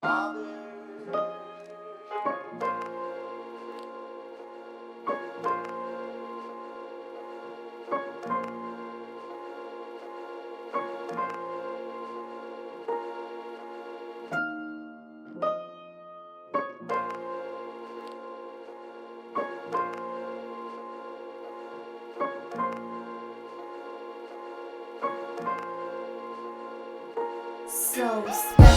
So special.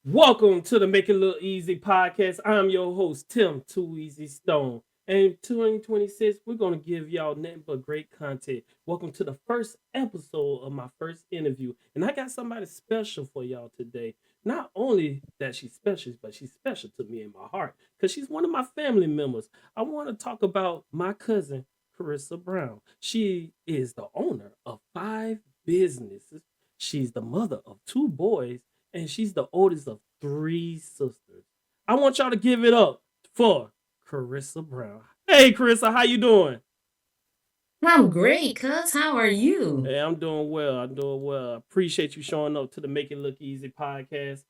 Welcome to the Make It Look Easy podcast. I'm your host, Tim Too Easy Stone. And in 2026, we're going to give y'all nothing but great content. Welcome to the first episode of my first interview. And I got somebody special for y'all today. Not only that she's special, but she's special to me in my heart because she's one of my family members. I want to talk about my cousin, Carisa Brown. She is the owner of 5 businesses. She's the mother of 2 boys and she's the oldest of 3 sisters. I want y'all to give it up for Carisa Brown. Hey, Carissa, how you doing? I'm great, cuz. How are you? Hey, I'm doing well. I'm doing well. I appreciate you showing up to the Make It Look Easy podcast.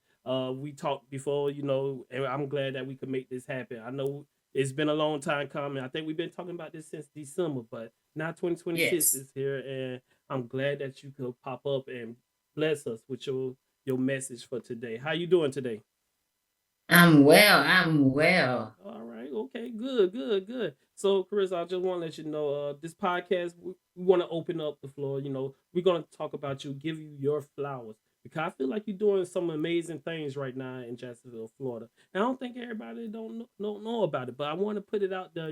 We talked before, and I'm glad that we could make this happen. I know it's been a long time coming. I think we've been talking about this since December, but now 2026 Yes. is here, and I'm glad that you could pop up and bless us with your message for today. How you doing today? I'm well. I'm well. All right. Okay. Good. Good. Good. So, Chris, I just want to let you know, this podcast, we want to open up the floor. We're gonna talk about you, give you your flowers because I feel like you're doing some amazing things right now in Jacksonville, Florida. And I don't think everybody don't know about it, but I want to put it out there.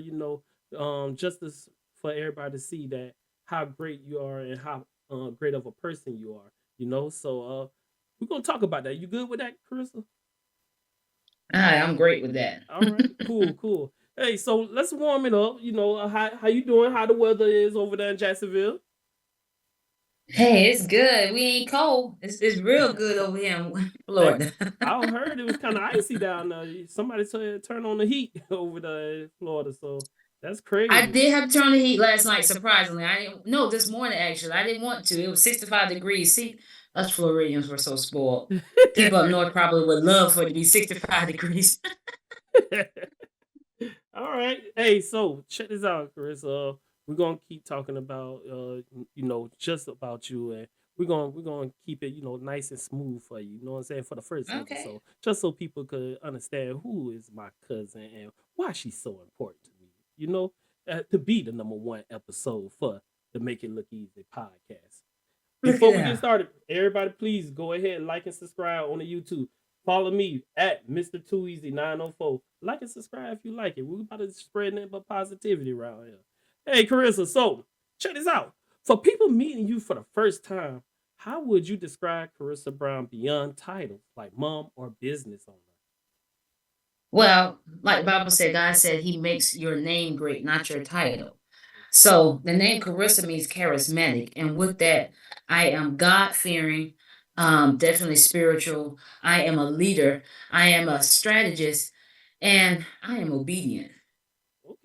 Just as for everybody to see that how great you are and how great of a person you are. We're gonna talk about that. You good with that, Chris? I'm great with that. All right, cool, cool. Hey, so let's warm it up. How you doing? How the weather is over there in Jacksonville? Hey, it's good. We ain't cold. It's real good over here in Hey, Florida. I heard it was kind of icy down there. Somebody said turn on the heat over there in Florida, so that's I crazy. did have to turn on the heat last night, surprisingly. I didn't no, this morning actually. I didn't want to. It was 65 degrees. See, us Floridians were so spoiled. People up north probably would love for it to be 65 degrees. All right. Hey, so check this out, Chris. We're gonna keep talking about just about you, and we're gonna keep it nice and smooth for you. You know what I'm saying, for the first Okay. episode, just so people could understand who is my cousin and why she's so important to me. To be the number one episode for the Make It Look Easy podcast. Look at Before we get that. started, everybody please go ahead, like and subscribe on the YouTube. Follow me at Mr. Too Easy 904. Like and subscribe if you like it. We're about to spread nothing but positivity around here. Hey, Carissa, so check this out. For people meeting you for the first time, how would you describe Carissa Brown beyond titles like mom or business owner? Well, like the Bible said, God said he makes your name great, not your title. So the name Carissa means charismatic. And with that, I am God fearing, definitely spiritual. I am a leader. I am a strategist. And I am obedient.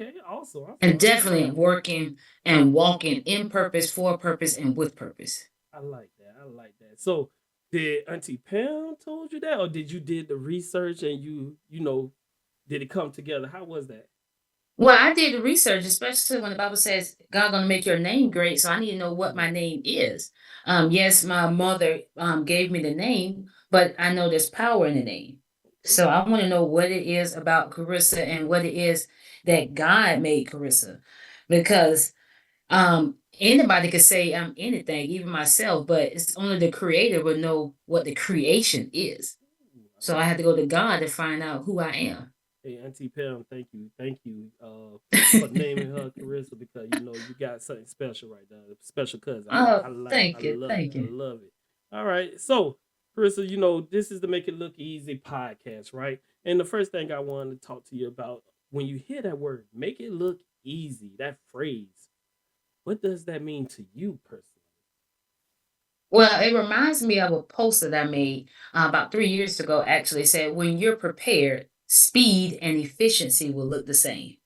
Okay, awesome, And awesome. definitely working and walking in purpose, for purpose, and with purpose. I like that. I like that. So did Auntie Pam told you that, or did you did the research and did it come together? How was that? Well, I did the research, especially when the Bible says God gonna make your name great. So I need to know what my name is. Yes, my mother gave me the name, but I know there's power in the name. Okay. So I want to know what it is about Carissa and what it is that God made Carissa. Because anybody could say I'm anything, even myself, but it's only the creator will know what the creation is. Ooh, I So I like had to that. go to God to find out who I am. Hey, Auntie Pam, thank you, for naming her Carissa because you know you got something special right there, special cousin. Oh, I thank you, love it, thank I you. love it. All right, so Carissa, you know this is the Make It Look Easy podcast, right? And the first thing I wanted to talk to you about when you hear that word, make it look easy, that phrase, what does that mean to you personally? Well, it reminds me of a post that I made about 3 years ago. Actually, said when you're prepared, speed and efficiency will look the same.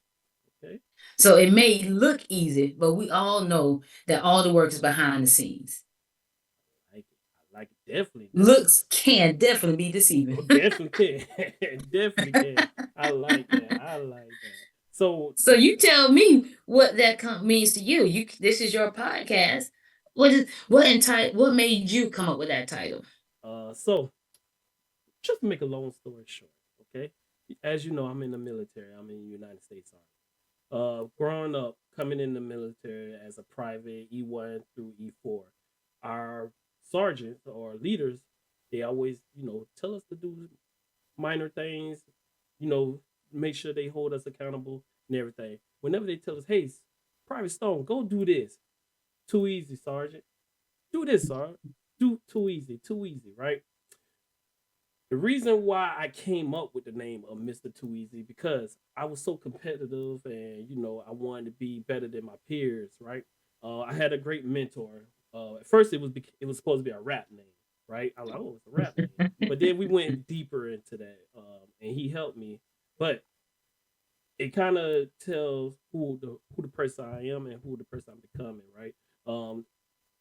Okay, So it may look easy, but we all know that all the work is behind the scenes. I like it, definitely, definitely. Looks can definitely be deceiving. Oh, definitely can. Definitely can. I like that. I like that. So, So you tell me what that means to you. This is your podcast. What made you come up with that title? so just to make a long story short, okay. As you know, I'm in the military. I'm in the United States Army. Growing up, coming in the military as a private E1 through E4, our sergeants or leaders, they always, tell us to do minor things, you know, make sure they hold us accountable and everything. Whenever they tell us, hey, Private Stone, go do this. Too easy, Sergeant. Do this, Sergeant. Do too easy, right? The reason why I came up with the name of Mr. Too Easy because I was so competitive and I wanted to be better than my peers, right? I had a great mentor. At first it was supposed to be a rap name, right? I was like, oh, it's a rap name. But then we went deeper into that, and he helped me. But it kind of tells who the person I am and who the person I'm becoming, right? Um,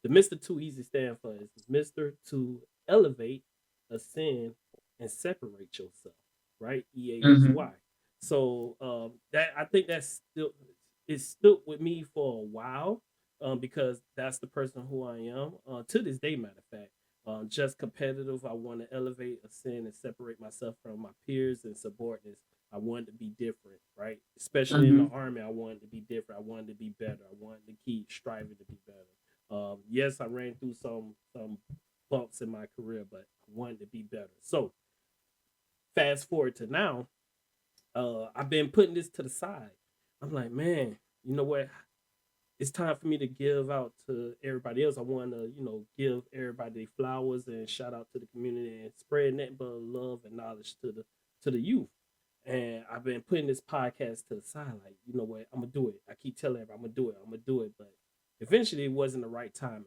the Mr. Too Easy stand for is Mr. to elevate, ascend, and separate yourself, right? EASY. Hmm. So that I think that's still it stuck with me for a while, because that's the person who I am, to this day. Matter of fact, just competitive. I want to elevate, ascend, and separate myself from my peers and subordinates. I wanted to be different, right? Especially in the Hmm. army, I wanted to be different. I wanted to be better. I wanted to keep striving to be better. Yes, I ran through some bumps in my career, but I wanted to be better. So fast forward to now, I've been putting this to the side. I'm like, man, you know what? It's time for me to give out to everybody else. I want to, give everybody flowers and shout out to the community and spread nothing but love and knowledge to the youth. And I've been putting this podcast to the side, like, you know what, I'm gonna do it. I keep telling everybody I'm gonna do it, I'm gonna do it, but eventually it wasn't the right timing.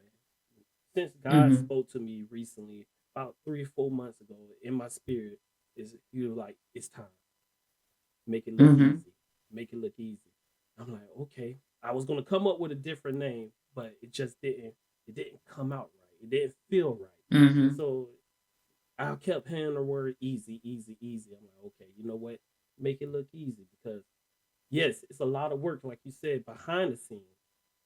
Since God Hmm. spoke to me recently, about 3 or 4 months ago, in my spirit, is you like, it's time. Make it look Hmm. easy. Make it look easy. I'm like, okay. I was gonna come up with a different name, but it just didn't. It didn't come out right. It didn't feel right. Hmm. So I kept hearing the word easy, easy, easy. I'm like, okay, you know what? Make it look easy because yes, it's a lot of work, like you said, behind the scenes,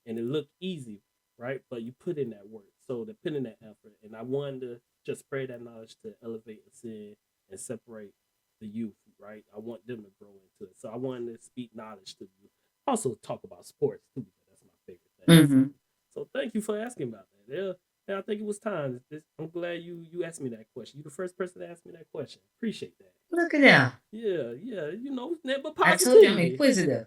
and it looked easy, right? But you put in that work, so to put in that effort, and I wanted to just spread that knowledge to elevate the sin and separate the youth, right? I want them to grow into it, so I wanted to speak knowledge to you. Also, talk about sports too, because that's my favorite thing. Hmm. So thank you for asking about that. Yeah, yeah, I think it was time. I'm glad you asked me that question. You're the first person to ask me that question. Appreciate that. Look at that. Yeah, yeah, nothing but I told you I'm positivity. inquisitive.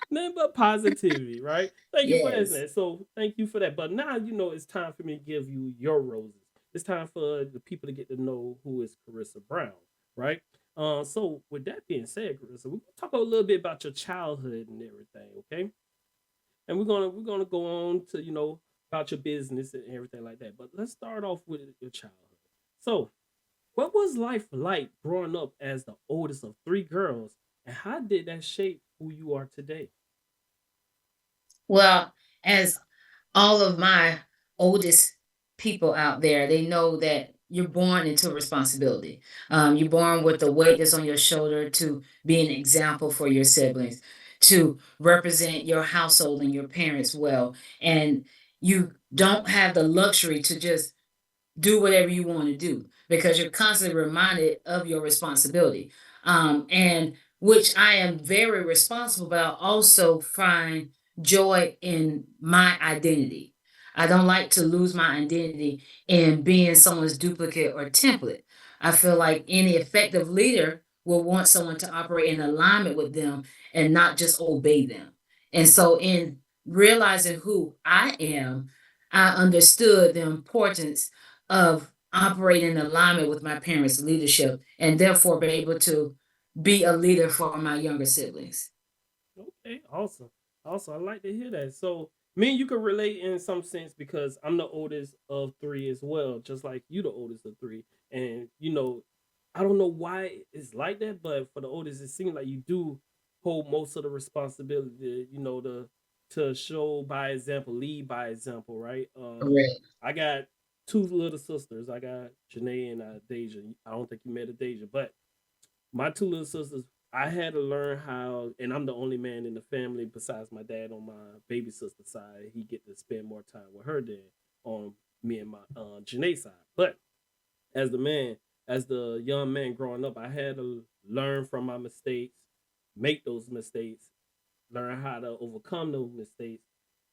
Nothing but positivity, right? Thank you for asking Yes. that. So thank you for that. But now it's time for me to give you your roses. It's time for the people to get to know who is Carissa Brown, right? So with that being said, Carissa, we're gonna talk a little bit about your childhood and everything, okay? And we're gonna go on to about your business and everything like that. But let's start off with your childhood. So what was life like growing up as the oldest of three girls, and how did that shape who you are today? Well, as all of my oldest people out there, they know that you're born into responsibility. You're born with the weight that's on your shoulder to be an example for your siblings, to represent your household and your parents well. And you don't have the luxury to just do whatever you want to do because you're constantly reminded of your responsibility. And which I am very responsible, but I also find joy in my identity. I don't like to lose my identity in being someone's duplicate or template. I feel like any effective leader will want someone to operate in alignment with them and not just obey them. And so, in realizing who I am, I understood the importance of operating in alignment with my parents' leadership and therefore be able to be a leader for my younger siblings. Okay, awesome. Awesome. I like to hear that. So me and you can relate in some sense because I'm the oldest of three as well, just like you the oldest of three. And I don't know why it's like that, but for the oldest, it seems like you do hold most of the responsibility, to show by example, lead by example, right? Correct. I got two little sisters. I got Janae and Deja. I don't think you met a Deja, but my two little sisters, I had to learn how, and I'm the only man in the family besides my dad on my baby sister side. He get to spend more time with her than on me and my Janae side. But as the man, as the young man growing up, I had to learn from my mistakes, make those mistakes, learn how to overcome those mistakes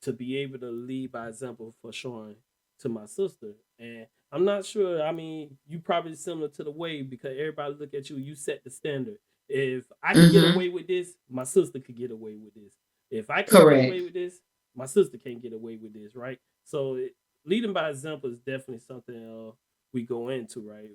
to be able to lead by example for showing to my sister. And I'm not sure. I mean, you probably similar to the way because everybody look at you. You set the standard. If I could get Mm-hmm. away with this, my sister could get away with this. If I can't get away Correct. with this, my sister can't get away with this, right? So leading by example is definitely something we go into, right?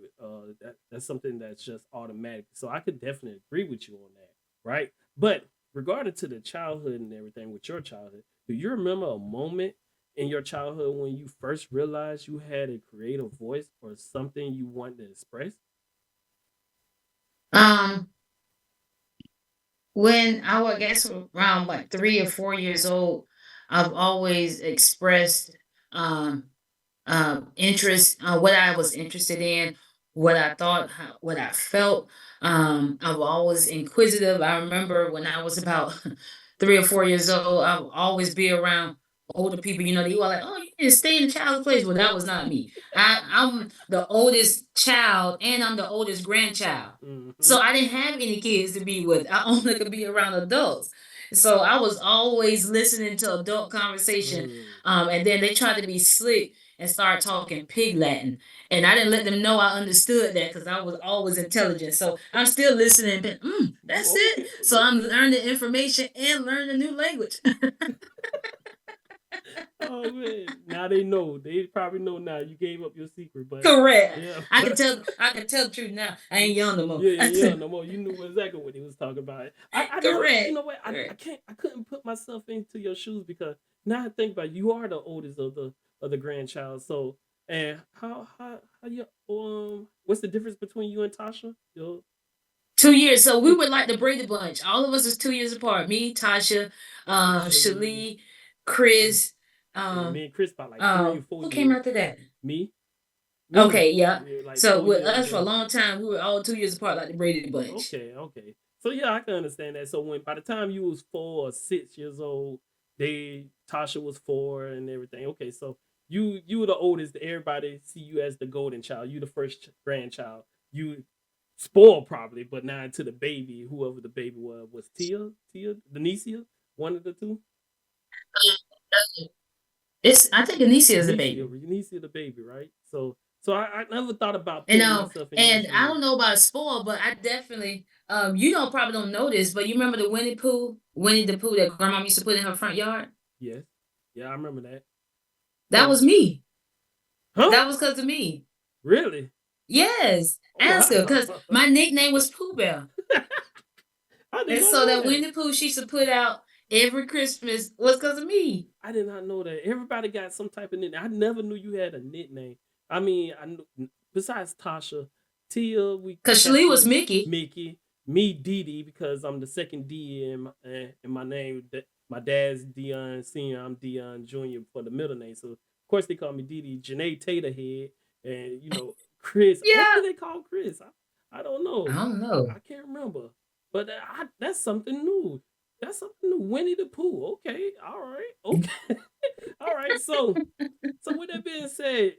That's something that's just automatic. So I could definitely agree with you on that, right? But regarding to the childhood and everything with your childhood, do you remember a moment in your childhood when you first realized you had a creative voice or something you wanted to express? Um, when I would guess around like 3 or 4 years old, I've always expressed um interest, what I was interested in, what I thought, what I felt. I was always inquisitive. I remember when I was about 3 or 4 years old, I would always be around older people. They were like, "Oh, you need to stay in the child's place." Well, that was not me. I'm the oldest child, and I'm the oldest grandchild. Mm-hmm. So I didn't have any kids to be with. I only could be around adults. So I was always listening to adult conversation. Mm. And then they tried to be slick and start talking pig Latin. And I didn't let them know I understood that because I was always intelligent. So I'm still listening, but that's Oh, it. okay, So I'm okay. learning information and learning a new language. Oh man, now they know. They probably know now. You gave up your secret, but Correct. yeah, I can tell the truth now. I ain't young no more. yeah, yeah, yeah. No more. You knew exactly what he was talking about. I never. You Correct. know what? I Correct. can't. I couldn't put myself into your shoes because now I think about it, you are the oldest of the grandchild. So and how you what's the difference between you and Tasha? 2 years. So we were like the Brady Bunch. All of us is 2 years apart. Me, Tasha, Shalee. Shalee, Chris. Yeah, Um, me and Chris about like 3 or 4 who came years. after that? Me, me, Okay, yeah. yeah, like So four with years. us for a Yeah. long time, we were all 2 years apart, like the Brady Bunch. Okay, okay. So yeah, I can understand that. So when by the time you was 4 or 6 years old, Tasha was 4 and everything. Okay, so you were the oldest. Everybody see you as the golden child. You the first grandchild. You spoiled probably, but now to the baby, whoever the baby was Tia, Denicia, one of the two. I think Anisha is a Denicia, baby. Denicia the baby, right? So I never thought about And putting myself in your and I shoes. don't know about spoil, but I definitely you don't probably don't know this, but you remember the Winnie the Pooh that grandma used to put in her front yard? Yes. Yeah, I remember that. That So was me. huh? That was because of me. Really? Yes. Oh Ask her, because wow. my nickname was Pooh Bear. I did And not so know that that. Winnie the Pooh she used to put out every Christmas was because of me. I did not know that. Everybody got some type of nickname. I never knew you had a nickname. I mean, I knew, besides Tasha, Tia, we Because Shalee was catching Mickey. Mickey, me Dee because I'm the second D in my name. My dad's Dion Senior. I'm Dion Junior for the middle name. So of course they call me Dee. Janae Taterhead, and Chris. What do Yeah. they call Chris? I don't I know. don't know. I can't remember. But that's something new. That's something new. Winnie the Pooh. Okay. All right. Okay. All right. So with that being said,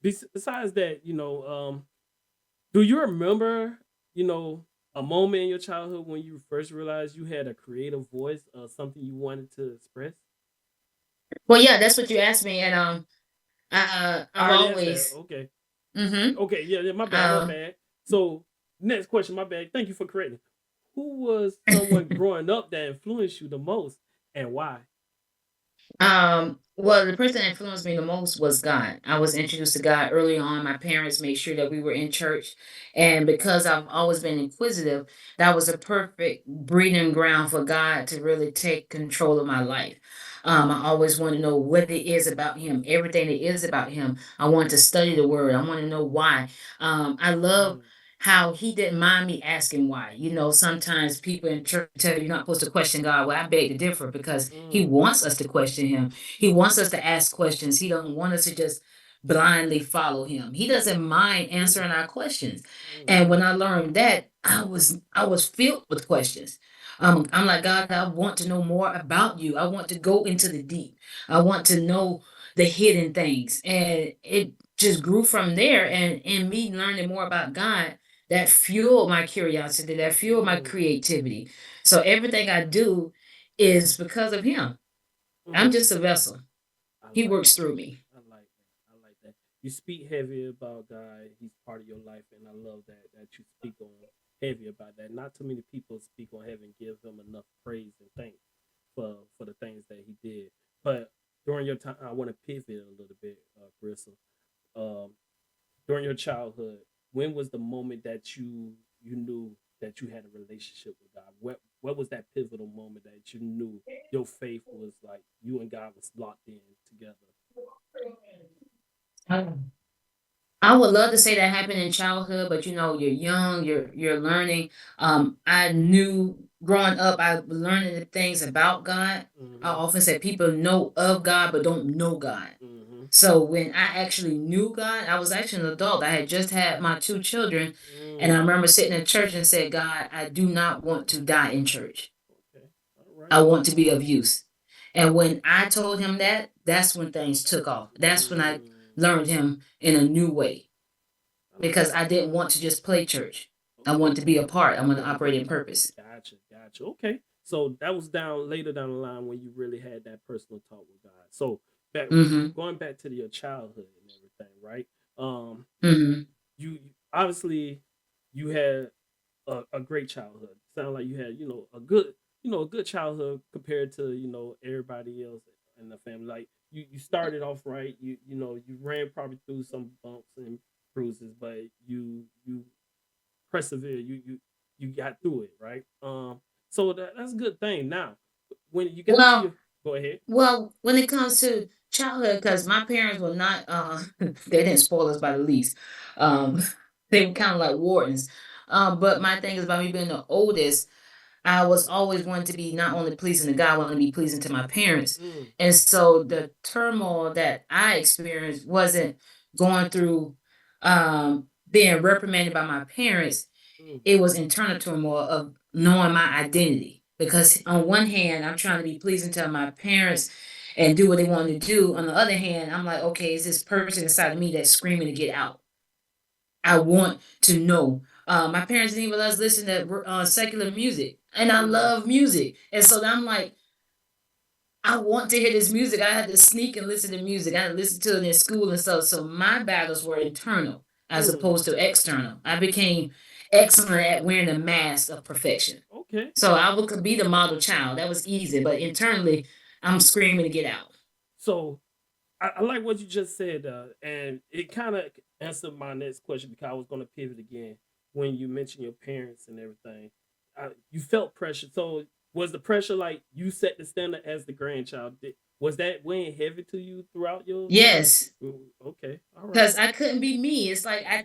besides that, do you remember, you know, a moment in your childhood when you first realized you had a creative voice or something you wanted to express? Well, yeah, that's what you asked me, and I I've already asked that. always Okay. mm-hmm. Okay. Yeah. Yeah. My bad. My Um bad. So Next question, my bad. Thank you for correcting. Who was someone growing up that influenced you the most and why? Well, the person that influenced me the most was God. I was introduced to God early on. My parents made sure that we were in church. And because I've always been inquisitive, that was a perfect breeding ground for God to really take control of my life. I always want to know what it is about Him, everything that is about Him. I want to study the Word. I want to know why. I love Mm, how he didn't mind me asking why. You know, sometimes people in church tell you you're not supposed to question God. Well, I beg to differ because he mm, wants us to question him. He wants us to ask questions. He doesn't want us to just blindly follow him. He doesn't mind answering our questions. mm, And when I learned that, I was filled with questions. I'm like, God, I want to know more about you. I want to go into the deep. I want to know the hidden things. And it just grew from there. And in me learning more about God, that fueled my curiosity, that fueled my mm, creativity. So everything I do is because of him. I'm mm. just a vessel. I He like works that. through me. I like that. I like that. You speak heavy about God. He's part of your life, and I love that you speak on heavy about that. Not too many people speak on heaven, give him enough praise and thanks for the things that he did. But during your time, I want to pivot a little bit, Carissa. Um, during your childhood, when was the moment that you knew that you had a relationship with God? What was that pivotal moment that you knew your faith was like you and God was locked in together? I would love to say that happened in childhood, but you know, you're young, you're learning. I knew growing up, I was learning the things about God. I Mm-hmm. often say people know of God but don't know God. Mm-hmm. So when I actually knew God, I was actually an adult. I had just had my two children, and I Mm. remember sitting in church and said, God, I do not want to die in church. Okay. All right. I want to be of use. And when I told him that, that's when things took off. That's when I Mm. learned him in a new way I like because that. I didn't want to just play church. I Okay. wanted to be a part. I want to operate in purpose. Gotcha. Gotcha. Okay. So that was down later down the line when you really had that personal talk with God. So back Mm-hmm. going back to your childhood and everything, right? Um, Mm-hmm. obviously you had a great childhood. Sound like you had a good childhood compared to everybody else in the family. Like you started off right. You ran probably through some bumps and bruises, but you persevere. You got through it, right? So that's a good thing. Now, when you got to Well, your go ahead. well, when it comes to childhood, because my parents were not, they didn't spoil us by the least. Um, they were kind of like wardens. But my thing is about me being the oldest, I was always wanting to be not only pleasing to God, I wanted to be pleasing to my parents. Mm, And so the turmoil that I experienced wasn't going through being reprimanded by my parents. mm, It was internal turmoil of knowing my identity. Because on one hand, I'm trying to be pleasing to my parents and do what they want to do. On the other hand, I'm like, okay, is this person inside of me that's screaming to get out? I want to know. My parents didn't even let us listen to secular music, and I mm, love music, and so I'm like, I want to hear this music. I had to sneak and listen to music. I had to listen to it in school and stuff. So my battles were internal as mm. opposed to external. I became excellent at wearing a mask of perfection. Okay. So I could be the model child. That was easy, but internally, I'm screaming to get out. So I like what you just said, and it kind of answered my next question because I was going to pivot again when you mentioned your parents and everything. You felt pressure. So was the pressure like you set the standard as the grandchild? Was that weighing heavy to you throughout your time? Yes, Okay, all right. because I couldn't be me. It's like I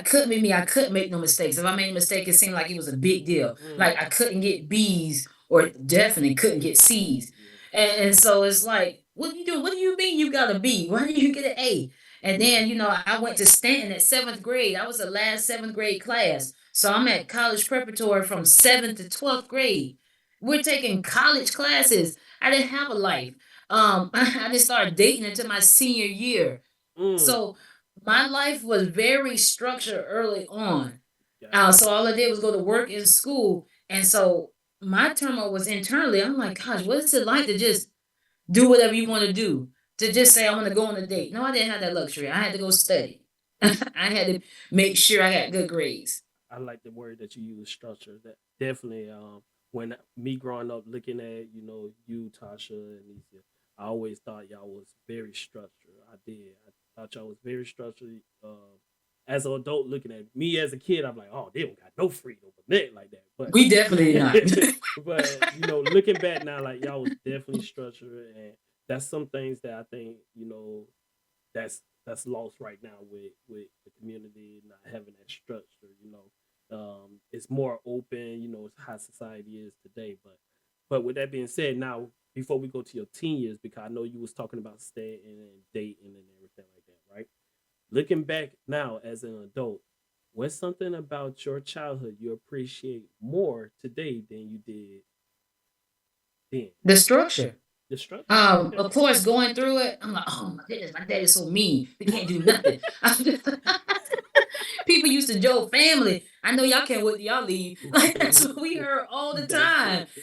couldn't be me. I couldn't make no mistakes. If I made a mistake, it seemed like it was a big deal. Mm, Like I couldn't get B's or definitely couldn't get C's. yeah. And so it's like, what do you do? What do you mean you got a B? Why did you get an A? And then, I went to Stanton at seventh grade. I was the last seventh grade class. So I'm at college preparatory from seventh to 12th grade. We're taking college classes. I didn't have a life. I didn't start dating until my senior year. Mm, So my life was very structured early on. gotcha. So all I did was go to work in school. And so my turmoil was internally. I'm like, gosh, what is it like to just do whatever you want to do? To just say, I want to go on a date. No, I didn't have that luxury. I had to go study. I had to make sure I got good grades. I like the word that you use, structure. That definitely, when me growing up, looking at you, Tasha and Nisha, I always thought y'all was very structured. I did. I thought y'all was very structured. As an adult, looking at me as a kid, I'm like, oh, they don't got no freedom or nothing like that. But We definitely not. but looking back now, like y'all was definitely structured, and that's some things that I think that's lost right now with the community not having that structure. It's more open. It's how society is today. But with that being said, now before we go to your teen years, because I know you was talking about staying and dating and everything like that, right? Looking back now as an adult, what's something about your childhood you appreciate more today than you did then? The structure. The structure. Okay. Of course, going through it, I'm like, oh my goodness, my dad is so mean. We can't do nothing. People used to joke, family. I know y'all can't wait till y'all leave. Like that's what we heard all the That's time. true.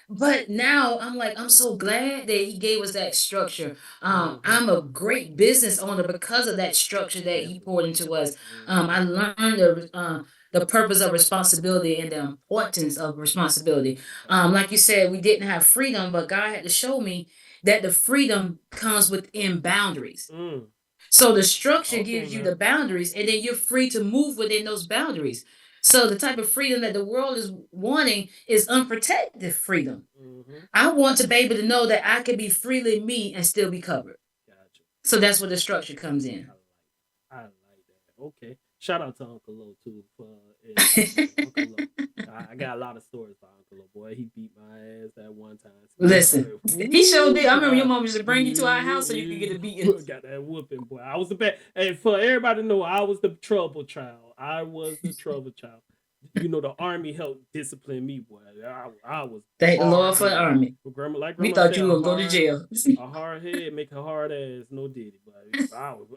But now I'm like, I'm so glad that he gave us that structure. Mhm. I'm a great business owner because of that structure that he poured into us. I learned the purpose of responsibility and the importance of responsibility. Like you said, we didn't have freedom, but God had to show me that the freedom comes within boundaries. Mm. So the structure Talk on gives you the now. boundaries, and then you're free to move within those boundaries. So the type of freedom that the world is wanting is unprotected freedom. Mm-hmm. I want to be able to know that I can be freely me and still be covered. Gotcha. So that's where the structure comes in. I like that. Okay. Shout out to Uncle Lo too for educating me. Uncle Lo. I got a lot of stories about Uncle Lo. Boy, he beat my ass that one time. Listen, he showed did. I remember your I, mom used to bring you to our house so you could get a beating. got that whooping, boy. I was the bad. And for everybody to know, I was the trouble child. I was the trouble child. The army helped discipline me, boy. I was Thank the Lord hard for the headed. army. Like We grandma thought said, you were going to go to jail. a hard head make a hard ass, no diddy. But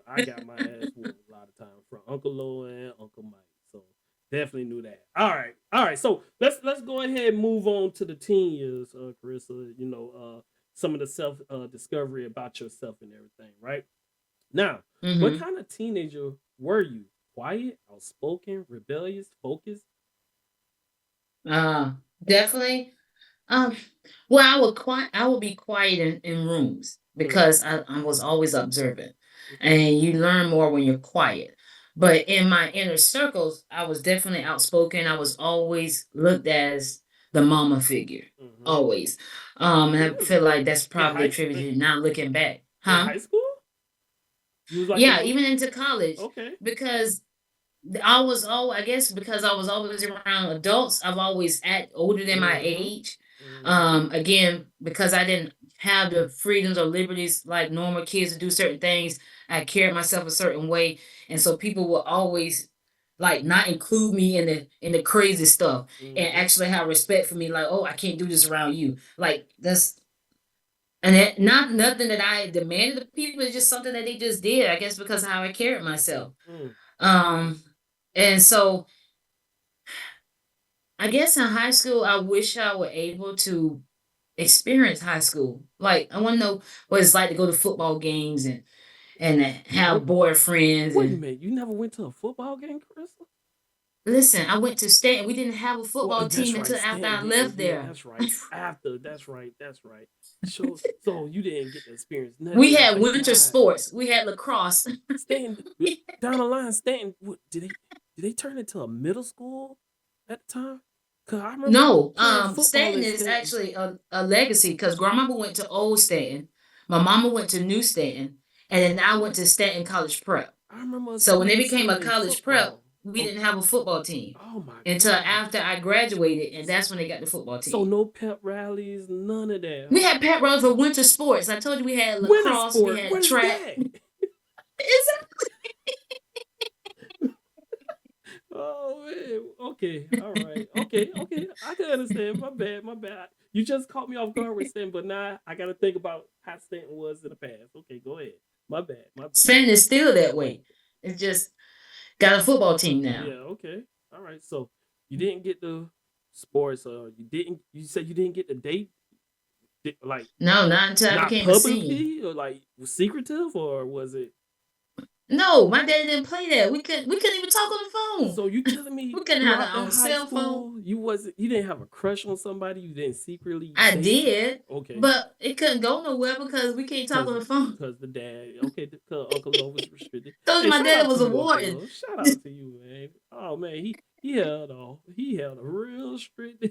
I got my ass whooped a lot of times from Uncle Lo and Uncle Mike. So definitely knew that. All right. So let's go ahead and move on to the teen years, Carissa. Some of the self discovery about yourself and everything. Right now, what Mm-hmm. kind of teenager were you? Quiet, outspoken, rebellious, focused? Definitely. Um, well, I would be quiet in rooms Mm, because I was always observant, okay. and you learn more when you're quiet. But in my inner circles, I was definitely outspoken. I was always looked as the mama figure, Mm-hmm. always. And I feel Really? like that's In probably attributed now looking back, in huh? high school? You was like the Yeah, most even into college okay. because I was all I guess because I was always around adults, I've always act older than my Mm-hmm. age. Mm-hmm. Again, because I didn't have the freedoms or liberties like normal kids to do certain things, I carried myself a certain way. And so people will always like not include me in the crazy stuff and Mm-hmm. actually have respect for me, like, oh, I can't do this around you. Like that's and that not nothing that I demanded of people, it's just something that they just did, I guess because of how I carried myself. Mm. Um and so I guess in high school, I wish I were able to experience high school. Like, I want to know what it's like to go to football games and have Football. boyfriends. Wait a And minute, you never went to a football game, Carissa? listen, I went to state. We didn't have a Well, football that's team right. until after Stanton I didn't. left Yeah, there. that's right. After that's right. That's right. So you didn't get to experience We nothing. I had winter forgot. sports. We had lacrosse. Stanton down the line. Stanton. What, did they turn into a middle school at the time? Cause I remember No, playing football Stanton in is Stanton. actually a legacy because grandmama went to Old Stanton, my mama went to New Stanton, and then I went to Stanton College Prep. I remember us So when they playing became a Sunday college prep, football. we Oh, didn't have a football team oh my until God. after I graduated, and that's when they got the football So team. no pep rallies, none of that, We huh? had pep runs for winter sports. I told you we had Winter lacrosse, we sport. had What is track. that? Exactly. Oh man. Okay. All right. Okay. I can understand. My bad. My bad. You just caught me off guard with Stanton, but now I got to think about how Stanton was in the past. Okay, go ahead. My bad. My bad. Stanton is still that way. It's just got a football team now. Yeah. Okay. All right. So you didn't get the sports, or you didn't. You said you didn't get the date, like No, not until I not became a senior. publicly, or like was secretive, or was it? No, my daddy didn't play that. We couldn't even talk on the phone. So you telling me We couldn't have throughout our that own high cell phone. school you didn't have a crush on somebody? You didn't secretly I date? did, Okay, but it couldn't go nowhere because we can't talk cause on the phone. cause the dad. Okay, cause Uncle Love was restricted. Told you Hey, my shout daddy out was to a you, Uncle warden. Love. Shout out to you, man. Oh man, he held a real strict.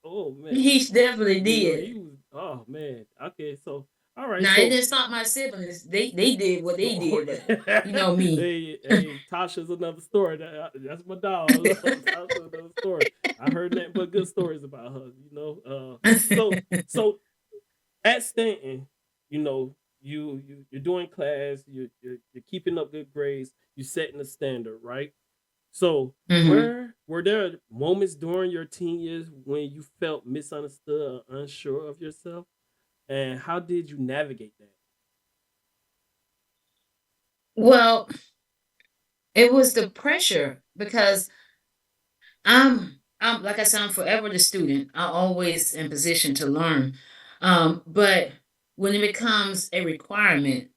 Oh man, He definitely he did. was. Oh man. Okay, so all right, Now it so didn't stop my siblings. They did what they oh, did, but you know me. hey, Tasha's another story. That's my dog. I love Tasha's another story. I heard nothing but good stories about her. So at Stanton, you're doing class. You're keeping up good grades. You're setting the standard, right? So Hmm. were there moments during your teen years when you felt misunderstood or unsure of yourself? And how did you navigate that? Well, it was the pressure because I'm like I said, I'm forever the student. I'm always in position to learn. But when it becomes a requirement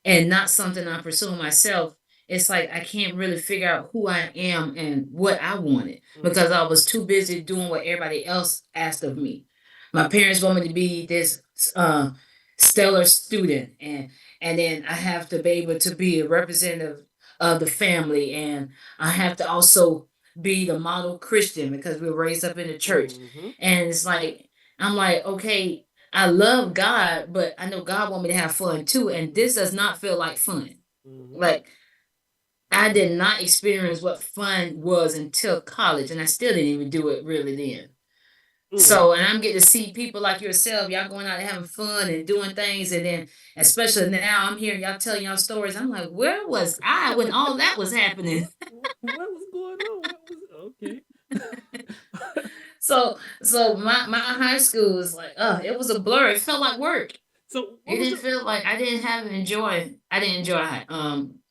and not something I'm pursuing myself, it's like I can't really figure out who I am and what I wanted because Mm-hmm. I was too busy doing what everybody else asked of me. My parents want me to be this uh, stellar student, and then I have to be able to be a representative of the family, and I have to also be the model Christian because we were raised up in the church. Mm-hmm. And it's like I'm like, okay, I love God, but I know God want me to have fun too, and this does not feel like fun. Mm-hmm. Like I Okay. did not experience what fun was until college, and I still didn't even do it really then. Mm. So, and I'm getting to see people like yourself, y'all going out and having fun and doing things, and then especially now I'm hearing y'all telling y'all stories. I'm like, where was I when all that was happening? What was going on? What was okay? So my high school was like, it was a blur. It felt like work. So It what was didn't your feel like I didn't enjoy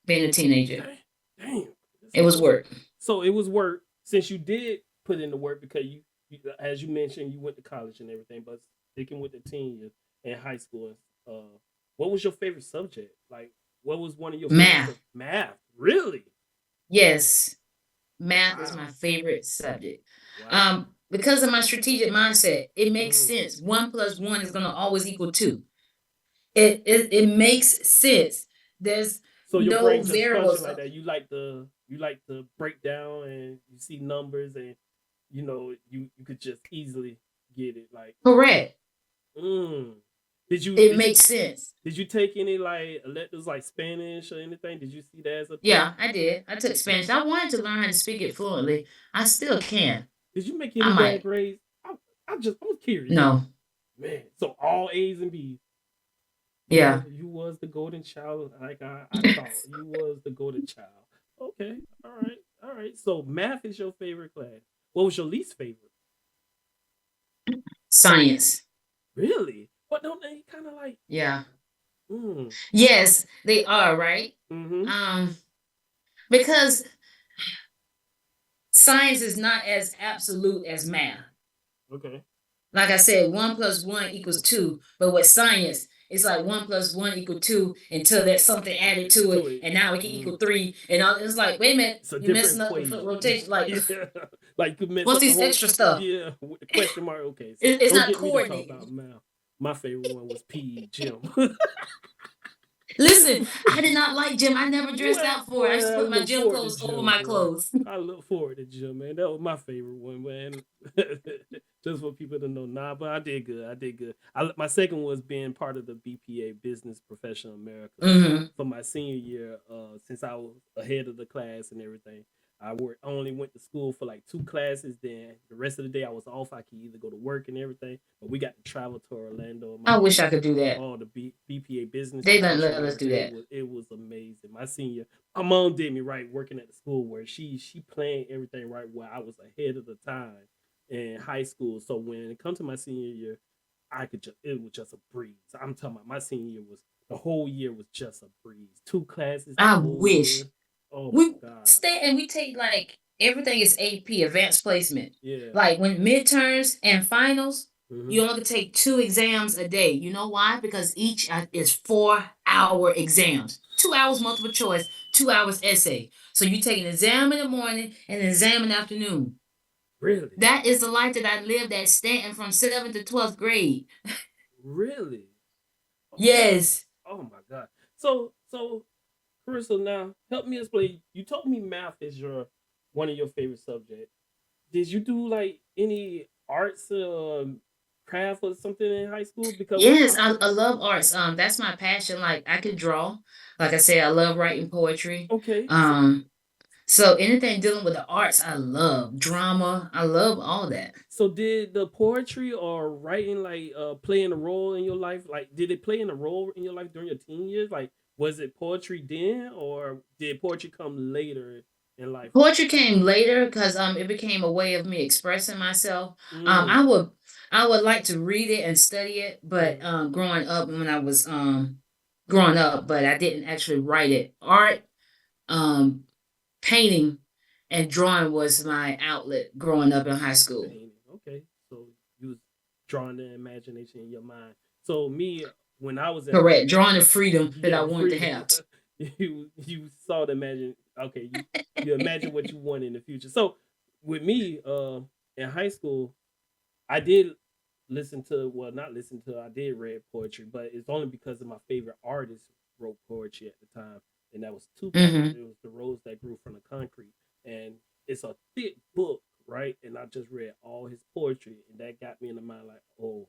being a teenager. dang, damn? It was work. So it was work since you did put in the work because as you mentioned, you went to college and everything, but sticking with the teen years and high school. What was your favorite subject? Like, what was one of your favorite Math. subjects? Math, really? Yes. Math is my Wow, favorite subject. wow. Because of my strategic mindset, it makes Mm. sense. 1 plus 1 is gonna always equal 2. It makes sense. There's So your no brain just function variables. like that. You like to break down and you see numbers and you could just easily get it. Like, Correct. mm. did you It did you makes sense. did you take any like electives like Spanish or anything? Did you see that as a thing? Yeah, I did. I took Spanish. I wanted to learn how to speak it fluently. I still can. Did you make I any bad might. grades? I was curious. No. Man, so all A's and B's. Yeah. You was the golden child, like I thought. You was the golden child. Okay, all right. So math is your favorite class. What was your least favorite? Science. Really? What don't they kind of like? Yeah. Mm, Yes, they are, right? mm-hmm. Um, because science is not as absolute as math. Okay. Like I said, 1 plus 1 equals 2, but with science, it's like 1 plus 1 equals 2 until there's something added to To it, it. and now it can equal 3. And it's like, wait a minute, It's a you're different messing up the foot equation. rotation. Like, Yeah. Like you mess what's up the these whole extra stuff? yeah with the question mark. Okay, so It's don't not get me to talk about coordinating. math. My favorite one was PE gym. Listen, I did not like gym. I never dressed Boy, out for it. I boy, used to I put my look gym forward to clothes over gym, my boy. clothes. I look forward to gym, man. That was my favorite one, man. Just for people to know. Nah, but I did good. I did good. My second was being part of the BPA Business Professional America Hmm. for my senior year. Since I was ahead of the class and everything, I only went to school for like 2 classes. Then the rest of the day I was off. I could either go to work and everything, but we got to travel to Orlando. I wish I could do that. The BPA Business They didn't Professional let us America. do that. It was amazing. My senior, my mom did me right working at the school where she planned everything right where I was ahead of the time in high school. So when it comes to my senior year, it was just a breeze. I'm talking about my senior year was the whole year was just a breeze. 2 classes the I whole wish. year. Oh my We god. stay and we take like everything is AP, advanced placement. Yeah. Like when midterms and finals, Hmm. you only can take 2 exams a day. You know why? Because each is 4-hour exams. 2 hours multiple choice, 2 hours essay. So you take an exam in the morning and an exam in the afternoon. Really? That is the life that I lived at Stanton from 7th to 12th grade. Really? Oh, Yes. oh my God. So Carissa, now help me explain. You told me math is your one of your favorite subjects. Did you do like any arts, craft or something in high school? Because Yes, I love arts. That's my passion. Like I could draw. Like I said, I love writing poetry. okay, Um, so anything dealing with the arts, I love. Drama, I love all that. so did the poetry or writing like playing a role in your life? Like, did it play in a role in your life during your teen years? Like, was it poetry then, or did poetry come later in life? Poetry came later because it became a way of me expressing myself. Mm, I would like to read it and study it, but mm, growing up, but I didn't actually write it. Art, um, painting, and drawing was my outlet growing up in high school. painting. Okay, so you was drawing the imagination in your mind. So me, when I was in high Correct, drawing the freedom that yeah, I the wanted to freedom. have. You saw the imagine. Okay, you imagine what you want in the future. So with me, in high school, I did listen to well, not listen to. I did read poetry, but it's only because of my favorite artist wrote poetry at the time, and that was Tupac. Hmm. It was The Rose That Grew from the Concrete, and it's a thick book, right? And I just read all his poetry, and that got me in the mind like, oh,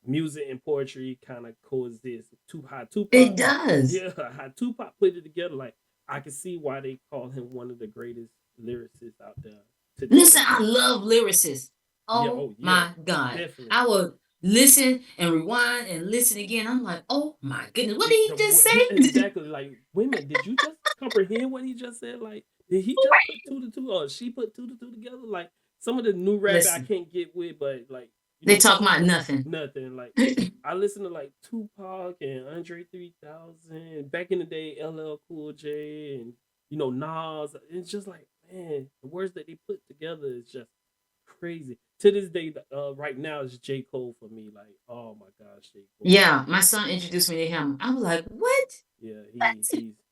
music and poetry kind of coexist. How It Tupac, does. yeah, how Tupac put it together. Like I can see why they call him one of the greatest lyricists out there today. Listen, I love lyricists. Yeah, Oh oh yeah, my God. definitely. I would listen and rewind and listen again. I'm like, oh my goodness, what did he just say? Exactly. Like women, did you just comprehend what he just said? Like, did he just put two to two, or she put two to two together? Like some of the new rap I Listen, can't get with, but like they talk about nothing. nothing. Like I listened to like Tupac and Andre 3000 back in the day, LL Cool J and Nas. It's just like man, the words that they put together is just crazy. To this day, right now it's J Cole for me. Like oh my gosh, J Cole. Yeah, my son introduced me to him. I was like, what? Yeah, What?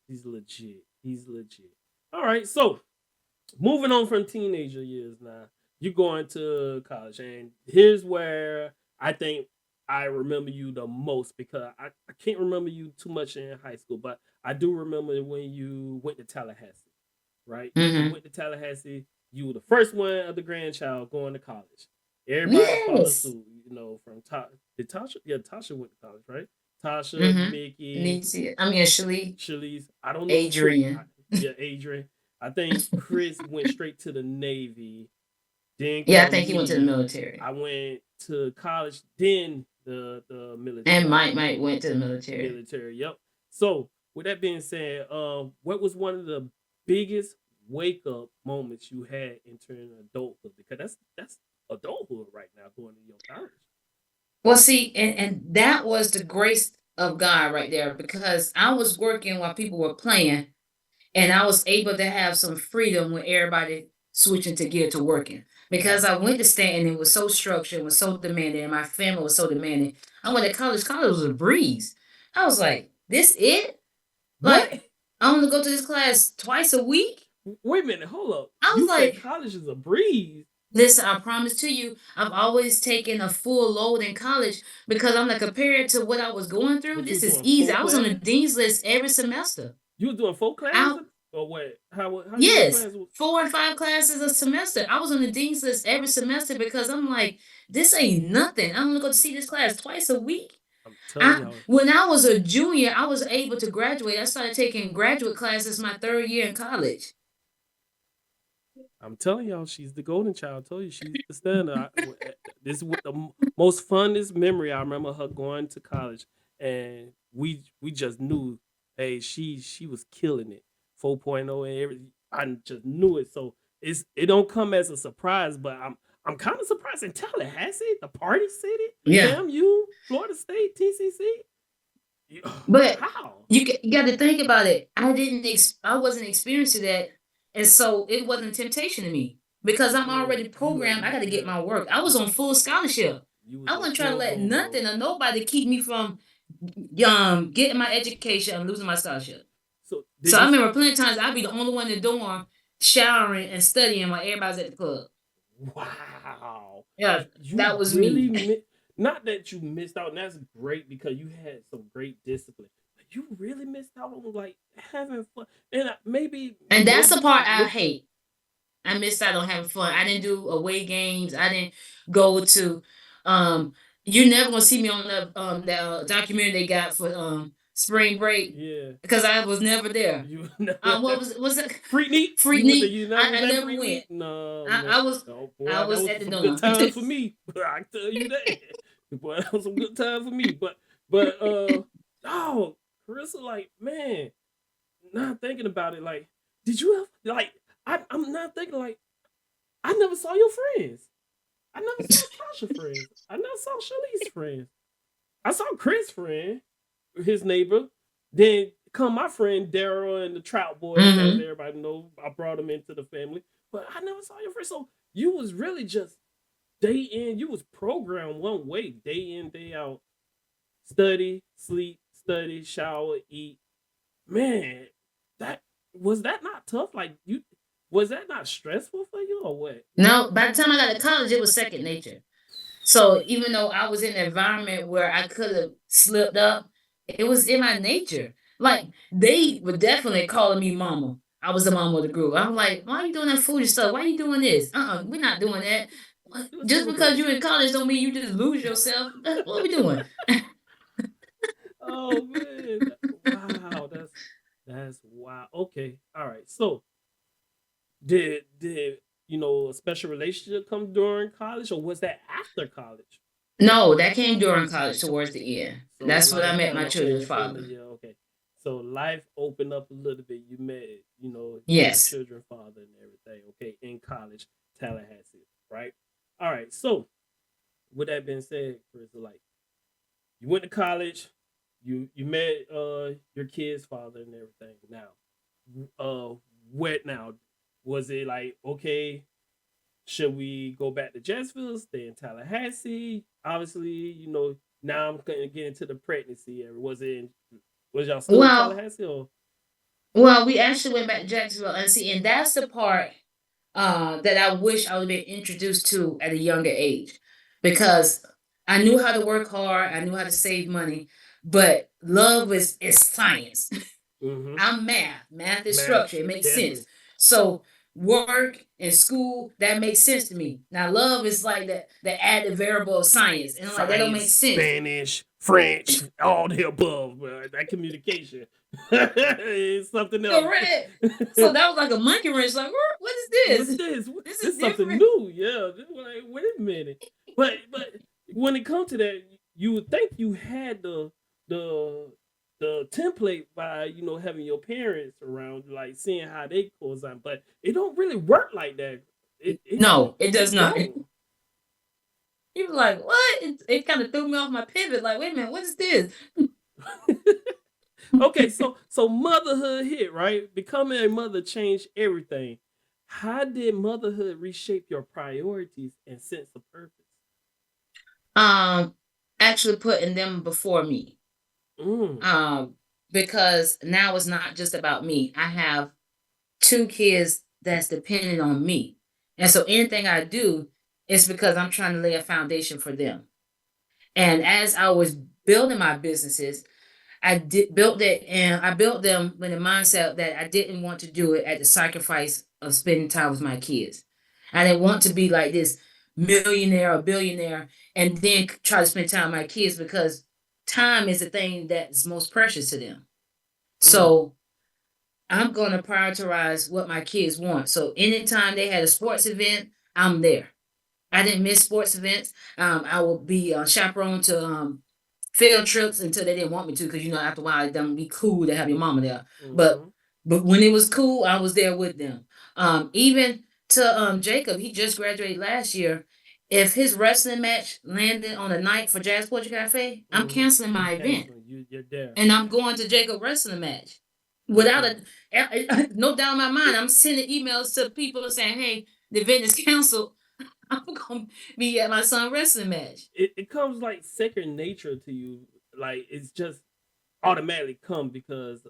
he's legit. He's legit. All right, so moving on from teenager years now, you're going to college, and here's where I think I remember you the most because I can't remember you too much in high school, but I do remember when you went to Tallahassee, right? You Hmm. went to Tallahassee. You were the first one of the grandchild going to college. Everybody followed Yes. suit, from did Tasha? Yeah, Tasha went to college, right? Tasha, Hmm. Mickey, Nisi, I mean, Shali, Shirley's. I don't know. Adrian. Yeah, Adrian. I think Chris went straight to the Navy. Then Yeah, I come think he went to the me. military. I went to college. Then the And military. Mike went to the military. Military. Yep. So with that being said, what was one of the biggest wake up moments you had entering adulthood? Because that's adulthood right now, going to your college. Well, see, and that was the grace of God right there because I was working while people were playing, and I was able to have some freedom when everybody switching to gear to working. Because I went to Stanton and it was so structured, was so demanding, and my family was so demanding. I went to college. College was a breeze. I was like, this it? What? Like, I want to go to this class twice a week? Wait a minute, hold up. I was You said like, college is a breeze. listen, I promise to you, I've always taken a full load in college because I'm like, compared to what I was going through, What you this was is doing? easy. Four I was on the classes? dean's list every semester. You was doing four classes I or what? How you know Yes, classes? 4 and 5 classes a semester. I was on the dean's list every semester because I'm like, this ain't nothing. I'm gonna go to see this class twice a week. I'm telling y'all. When I was a junior, I was able to graduate. I started taking graduate classes my 3rd year in college. I'm telling y'all, she's the golden child. I told you she's the standard. This is what the most funnest memory I remember her going to college, and we just knew, hey, she was killing it, 4.0 and everything. I just knew it. So it don't come as a surprise, but I'm kind of surprised in Tallahassee, the party city, Yeah, FAMU, Florida State, TCC. but How? you got to think about it. I wasn't experiencing that, and so it wasn't temptation to me because I'm Oh, already programmed. I got to get yeah. my work. I was on full scholarship. You was I on wasn't trying to full let go mode. nothing or nobody keep me from getting my education and losing my scholarship. So So I remember plenty of times I'd be the only one in the dorm showering and studying while everybody's at the club. Wow. Yeah, You that was really me. not that you missed out, and that's great because you had some great discipline. But you really missed out on like having fun, and maybe And that's the part I hate. I missed out on having fun. I didn't do away games. I didn't go to um you're never gonna see me on the documentary they got for spring break. Yeah. Because I was never there. You What was it? Freaknik? Freaknik. You never was I at never Freaknik? went. No, I, man. I was Oh boy, I that was was at the some dorm. good times for me. I tell you that. Boy, that was some good time for me. But oh, Carissa, like, man, not thinking about it, like, did you ever like I'm not thinking like I never saw your friends. I never saw Tasha friends. I never saw Shalice's friends. I saw Chris' friend, his neighbor. Then come my friend Daryl and the Trout Boys, as Mhm. everybody knows. I brought them into the family, but I never saw your friend. So you was really just day in. You was programmed one way, day in, day out. Study, sleep, study, shower, eat. Man, that was that not tough? Like you, was that not stressful for you or what? No, by the time I got to college, it was second nature. So even though I was in an environment where I could have slipped up, it was in my nature. Like they were definitely calling me mama. I was the mama of the group. I'm like, why are you doing that foolish stuff? Why are you doing this? We're not doing that. Let's Just go because ahead. you're in college don't mean you just lose yourself. What are we doing? Oh man. Wow, that's wow. Okay. All right. So did a special relationship come during college or was that after college? No, that came during college towards the end. So That's when I life met kind my of children's came in father. the yeah, okay. So life opened up a little bit. You met, your Yes. children's father and everything, okay, in college, Tallahassee, right? All right. So with that being said, Chris, like you went to college, you met your kid's father and everything. Now, what now? Was it like okay? Should we go back to Jacksonville, stay in Tallahassee? Obviously, now I'm gonna get into the pregnancy era. Was y'all still in Well, Tallahassee or we actually went back to Jacksonville and see, and that's the part that I wish I would have been introduced to at a younger age, because I knew how to work hard, I knew how to save money, but love is science. mm-hmm. I'm math. Math is Math? structure. It makes Definitely. sense. So work and school, that makes sense to me. Now love is like the added variable of science. And I'm like, that don't make sense. Spanish, French, all the above, that communication. It's something else. Correct. So that was like a monkey wrench. Like, what is this? What's this? This This is is something different. new. Yeah. Like, wait a minute. But when it comes to that, you would think you had the the template by having your parents around, like seeing how they cause on, but it don't really work like that. No, it does not. don't. He was like, what? It kind of threw me off my pivot. Like, wait a minute, what is this? Okay, so motherhood hit, right? Becoming a mother changed everything. How did motherhood reshape your priorities and sense of purpose? Um, Actually putting them before me. Mm. Because now it's not just about me. I have two kids that's dependent on me. And so anything I do is because I'm trying to lay a foundation for them. And as I was building my businesses, built it, and I built them with the mindset that I didn't want to do it at the sacrifice of spending time with my kids. I didn't want to be like this millionaire or billionaire and then try to spend time with my kids, because time is the thing that's most precious to them. So I'm going to prioritize what my kids want. So anytime they had a sports event, I'm there. I didn't miss sports events. I will be chaperone to field trips until they didn't want me to, because after a while it doesn't be cool to have your mama there. But when it was cool, I was there with them. Even to Jacob, he just graduated last year. If his wrestling match landed on a night for Jazz Poetry Cafe, I'm canceling my event. You're there. And I'm going to Jacob wrestling match. Without no doubt in my mind, I'm sending emails to people saying, hey, the event is canceled. I'm gonna be at my son's wrestling match. It comes like second nature to you. like it's just automatically come because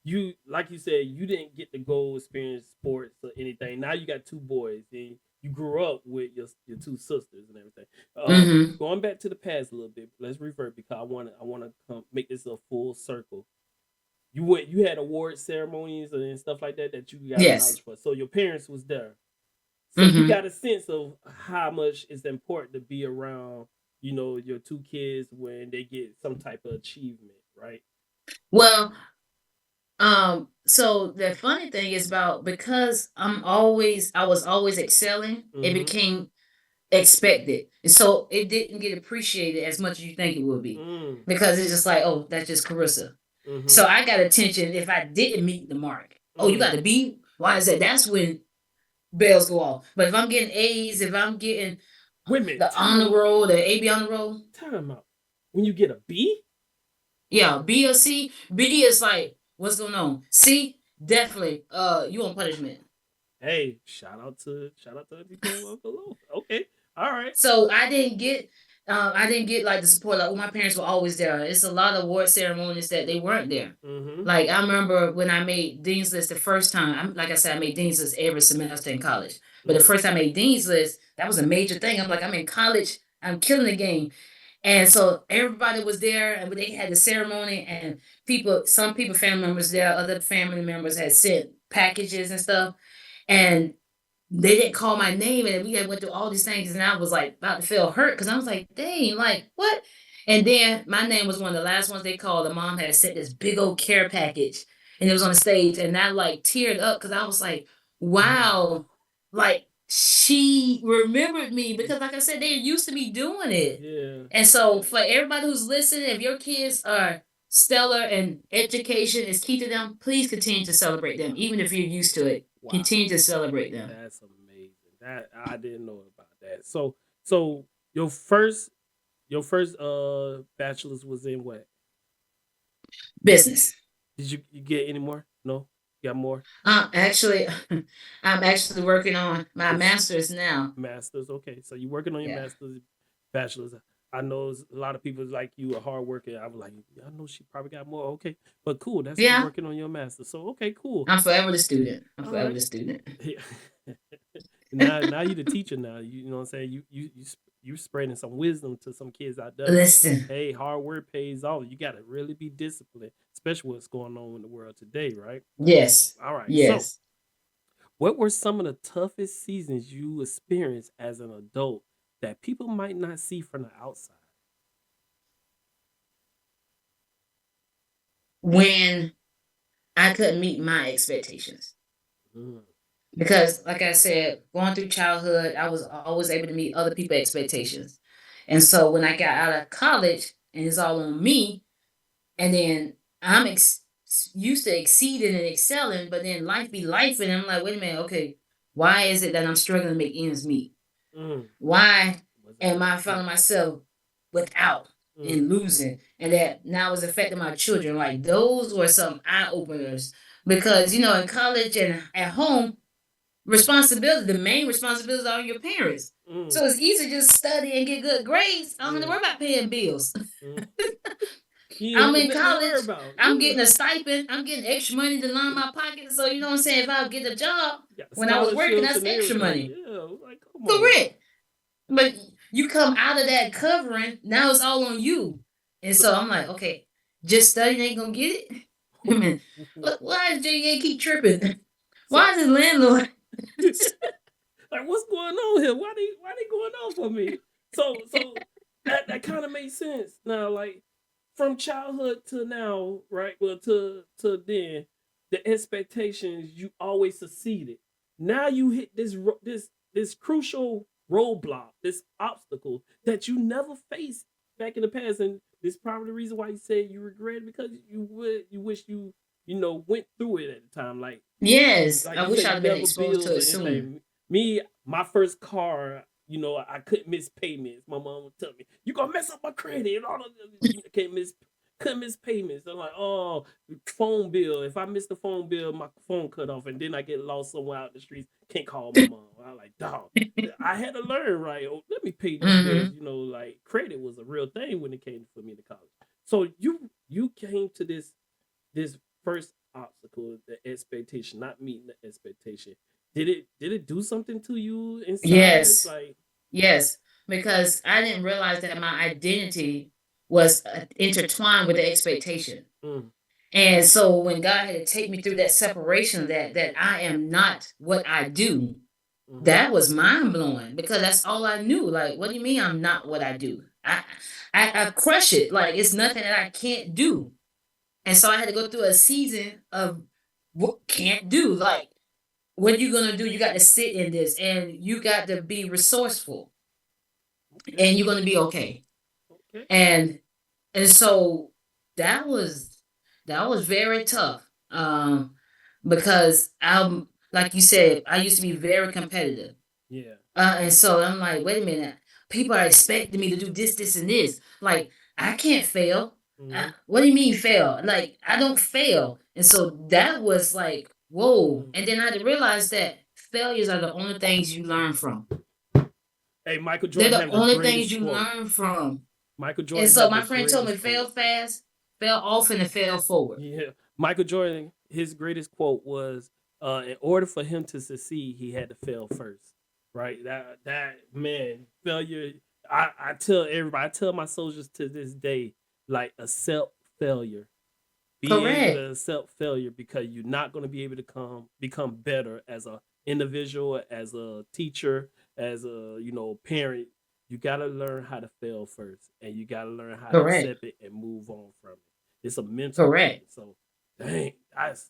you like you said you didn't get to go experience sports or anything. Now you got two boys and you grew up with your two sisters and everything. Mm-hmm. Going back to the past a little bit, let's revert because I want to come make this a full circle. You had award ceremonies and stuff like that you got Yes. acknowledged for. So your parents was there. So you Mm-hmm. got a sense of how much it's important to be around, your two kids when they get some type of achievement, right? Well, so the funny thing is about because I was always excelling, it Mm-hmm. became expected. And so it didn't get appreciated as much as you think it would be. Mm. Because it's just like, oh, that's just Carissa. Mm-hmm. So I got attention if I didn't meet the mark. Oh, you got Mm. to B? Why is that? That's when bells go off. But if I'm getting A's, if I'm getting Wait a minute, the honor roll, the AB honor roll, time out. When you get a B, yeah, B or C. B is like, what's going on? C, definitely, you on punishment. hey, shout out to the people below. Okay, all right. So I didn't get like the support. Like, well, my parents were always there. It's a lot of award ceremonies that they weren't there. Mm-hmm. Like I remember when I made Dean's List the first time. Like I said, I made Dean's List every semester in college. But the first time I made Dean's List, that was a major thing. I'm like, I'm in college. I'm killing the game. And so everybody was there, and they had the ceremony, and some people, family members there, other family members had sent packages and stuff. And they didn't call my name, and we had went through all these things, and I was like about to feel hurt because I was like, dang, like what? And then my name was one of the last ones they called. The mom had sent this big old care package, and it was on the stage, and I like teared up because I was like, wow, like she remembered me because, like I said, they're used to me doing it. Yeah. And so for everybody who's listening, if your kids are stellar and education is key to them, please continue to celebrate them, even if you're used to it. Wow. Continue to celebrate them. That's amazing. That I didn't know about that. So your first bachelor's was in what? Business. Did you get any more? No? You got more? Actually, I'm actually working on my It's master's now. masters. Okay. So you're working on your Yeah. master's, bachelor's. I know a lot of people like you are hard working. I was like, I know she probably got more. Okay. But cool. That's you Yeah. working on your master's. So okay, cool. I'm forever the student. I'm All forever right. the student. Yeah. now you the teacher now. You know what I'm saying? You spreading some wisdom to some kids out there. Listen. Hey, hard work pays off. You gotta really be disciplined, especially what's going on in the world today, right? Yes. All right. So Yes. what were some of the toughest seasons you experienced as an adult that people might not see from the outside? When I couldn't meet my expectations. Mm. Because, like I said, going through childhood, I was always able to meet other people's expectations. And so when I got out of college and it's all on me, and then I'm used to exceeding and excelling, but then life be life, and I'm like, wait a minute, okay, why is it that I'm struggling to make ends meet? Mm. Why Was am I it? finding myself without Mm. and losing, and that now is affecting my children? Like those were some eye openers because in college and at home, responsibility, the main responsibilities are on your parents. Mm. So it's easy to just study and get good grades. I don't have to Yeah. worry about paying bills. Mm. You I'm ain't in got nothing to worry college. about. I'm Yeah. getting a stipend. I'm getting extra money to line my pocket. So you know what I'm saying? If I get a job Got when I was working, scholarships that's and extra everything. money. Yeah. Like, come For on. rent. But you come out of that covering, now it's all on you. And so I'm like, okay, just studying ain't gonna get it. I mean, why does JA keep tripping? Why is his landlord? Like, what's going on here? Why they going on for me? So that kind of makes sense now. Like from childhood to now, right? Well, to then, the expectations you always succeeded. Now you hit this crucial roadblock, this obstacle that you never faced back in the past, and this is probably the reason why you said you regret it because you wish you went through it at the time. Yes, Like I you wish said, I'd you have been never exposed bills to or it sooner. anything. Me, my first car, I couldn't miss payments. My mom would tell me, "You gonna mess up my credit and all of this. You couldn't miss payments." I'm like, "Oh, phone bill. If I miss the phone bill, my phone cut off, and then I get lost somewhere out the streets. Can't call my mom." I'm like, "Dog, I had to learn right. Oh, let me pay these bills." Hmm. Like credit was a real thing when it came for me to college. So you came to this first obstacle, the expectation, not meeting the expectation. Did it do something to you inside? Yes, Like, yes, because I didn't realize that my identity was intertwined with the expectation. mm, And so when God had to take me through that separation, that I am not what I do, mm-hmm, that was mind blowing because that's all I knew. Like, what do you mean I'm not what I do? I crush it. Like it's nothing that I can't do. And so I had to go through a season of what can't do. Like, what are you gonna do? You got to sit in this and you got to be resourceful okay, and you're gonna be okay. okay, And and so that was that was very tough. Because I'm like you said, I used to be very competitive. yeah, And so I'm like, wait a minute, people are expecting me to do this, this, and this. Like, I can't fail. mm-hmm, What do you mean fail? Like, I don't fail. And so that was like, whoa. mm. And then I had to realize that failures are the only things you learn from. Hey, Michael They're Jordan the have the only things greatest you quote. learn from. Michael And Jordan so have my the friend told me, greatest fail quote. fast, fail often, and fail forward. Yeah, Michael Jordan, his greatest quote was, "In order for him to succeed, he had to fail first." Right? That man, failure. I tell everybody, I tell my soldiers to this day, like accept failure. Be able Correct. to accept failure because you're not going to be able to become better as a individual, as a teacher, as a parent. You got to learn how to fail first, and you got to learn how to Correct. accept it and move on from it. It's a mental thing. Correct. So, dang,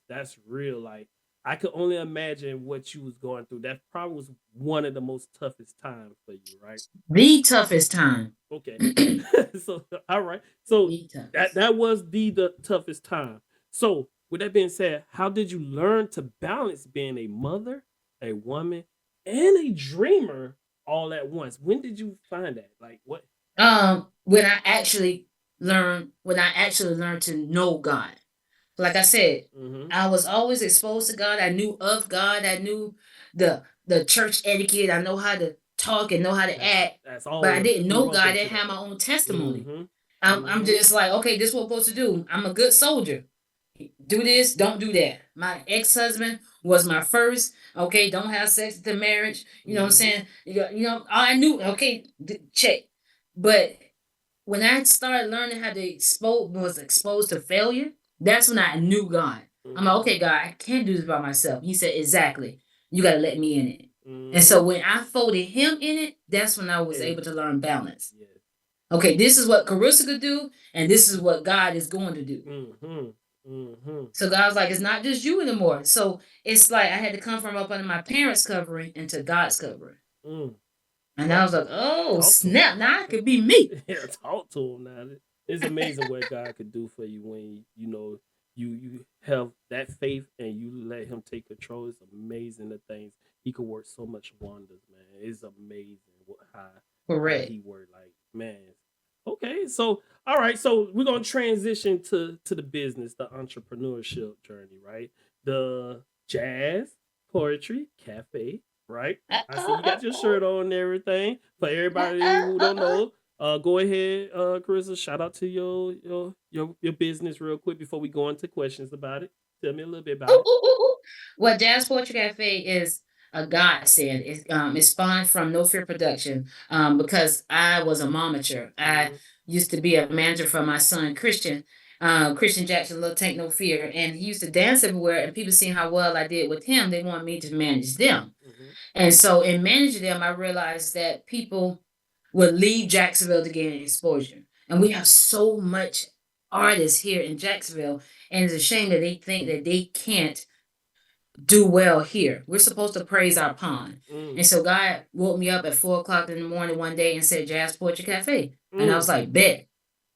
that's real. Like, I could only imagine what you was going through. That probably was one of the most toughest times for you, right? The toughest time. Okay. The So, all right. So that toughest. that was the toughest time. So with that being said, how did you learn to balance being a mother, a woman, and a dreamer all at once? When did you find that? Like what? When I actually learned to know God. Like I said, Mm-hmm. I was always exposed to God. I knew of God. I knew the church etiquette. I know how to talk and know how to That's act, that's but all I of didn't know grew up God. I into didn't have that. my own testimony. Mm-hmm. I'm Mm-hmm. just like, okay, this is what I'm supposed to do. I'm a good soldier. Do this, don't do that. My ex-husband was my first. Okay, don't have sex at the marriage. You know what I'm Mm-hmm. saying? I knew. Okay, check. But when I started learning how to was exposed to failure, that's when I knew God. I'm like, Mm-hmm. okay, God, I can't do this by myself. He said, exactly. You got to let me in it. And Mm-hmm. so when I folded him in it, that's when I was Hey, able to learn balance. yeah. Okay, this is what Carissa could do, and this is what God is going to do. Mm-hmm. Mm-hmm. So God was like, it's not just you anymore. So it's like I had to come from up under my parents' covering into God's covering. Mm. And I Talk was like, oh, talk to snap, now I could be me. yeah, talk to him now. It's amazing what God could do for you when you have that faith and you let Him take control. It's amazing the things He could work so much wonders, man. It's amazing how Correct. He worked. Like, man. Okay, so all right, so we're gonna transition to the business, the entrepreneurship journey, right? The Jazz Poetry Cafe, right? I see you got your shirt on and everything. For everybody who don't know, go ahead, Carissa. Shout out to your business real quick before we go into questions about it. Tell me a little bit Ooh, about it. ooh, ooh, ooh. Well, Jazz Poetry Cafe is a godsend. It's spawned from No Fear Production because I was a momager. I Mm-hmm. used to be a manager for my son Christian, Christian Jackson, Little Tank No Fear, and he used to dance everywhere. And people seeing how well I did with him, they wanted me to manage them. Mm-hmm. And so in managing them, I realized that people would leave Jacksonville to gain exposure, and we have so much artists here in Jacksonville, and it's a shame that they think that they can't do well here. We're supposed to praise our pond. Mm, And so God woke me up at 4 o'clock in the morning one day and said, Jazz Poetry Cafe. And I was mm, like, bet.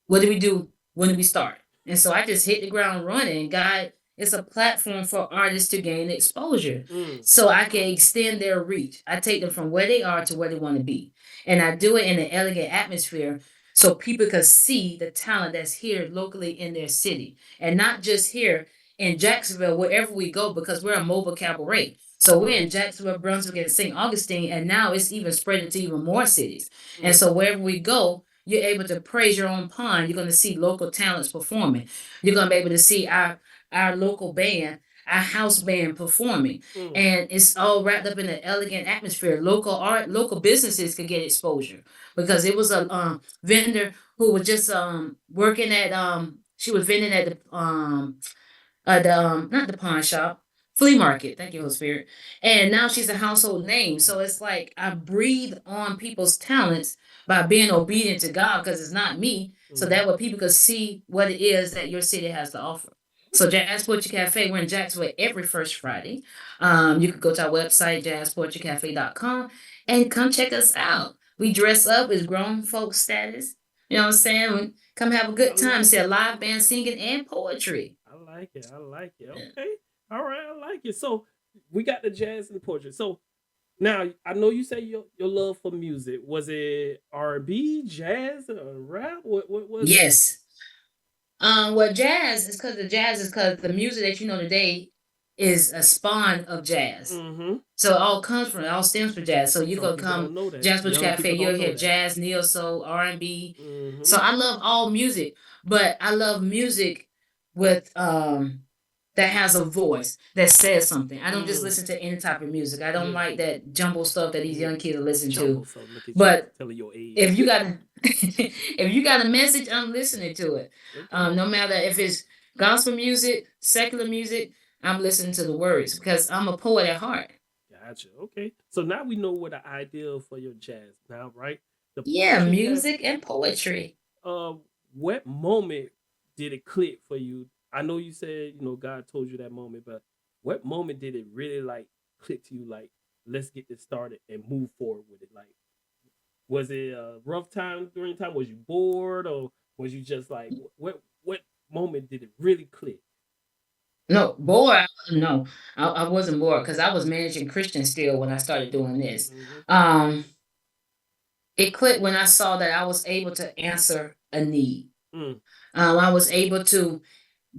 What do we do? When do we start? And so I just hit the ground running. God, it's a platform for artists to gain exposure mm, so I can extend their reach. I take them from where they are to where they want to be. And I do it in an elegant atmosphere so people can see the talent that's here locally in their city. And not just here in Jacksonville, wherever we go, because we're a mobile cabaret. So we're in Jacksonville, Brunswick, and St. Augustine, and now it's even spreading to even more cities. And mm, so wherever we go, you're able to praise your own pond. You're going to see local talents performing. You're going to be able to see our local band, our house band performing. Mm. And it's all wrapped up in an elegant atmosphere. Local art, local businesses could get exposure because it was a vendor who was just working at she was vending at the not the pawn shop, flea market. Thank you, Holy Spirit. And now she's a household name. So it's like I breathe on people's talents by being obedient to God because it's not me. So Mhm. that way people could see what it is that your city has to offer. So Jazz Poetry Cafe, we're in Jacksonville every first Friday. You can go to our website, jazzpoetrycafe.com, and come check us out. We dress up as grown folk status. You know what I'm saying? We come have a I good time, like see a it. live band singing and poetry. I like it. I like it. Yeah. Okay. All right. I like it. So we got the jazz and the portrait. So now I know you say your love for music. Was it R&B, jazz, or rap? What was it? Yes. Well, jazz is because the music that you know today is a spawn of jazz. Mm-hmm. So it all stems from jazz. So you Some go people don't come know that. Jazz Butch Young Cafe, people you'll don't know hear that. jazz, neo soul, R&B. Mm-hmm. So I love all music, but I love music with that has a voice that says something. I don't just Mm. listen to any type of music. I don't Yeah. like that jumble stuff that these Yeah. young kids are listening Jumbo. to. So look at you But telling your age. if you got a if you got a message, I'm listening to it. Okay. No matter if it's gospel music, secular music, I'm listening to the words because I'm a poet at heart. Gotcha. Okay. So now we know what the ideal for your jazz now, right? The Yeah, poetry cafe. music and poetry. Uh, what moment did it click for you? I know you said God told you that moment, but what moment did it really like click to you? Like, let's get this started and move forward with it. Like, was it a rough time during the time? Was you bored, or was you just like, what moment did it really click? No, bored. No, I wasn't bored because I was managing Christian still when I started doing this. Mm-hmm. Um, it clicked when I saw that I was able to answer a need. Mm. I was able to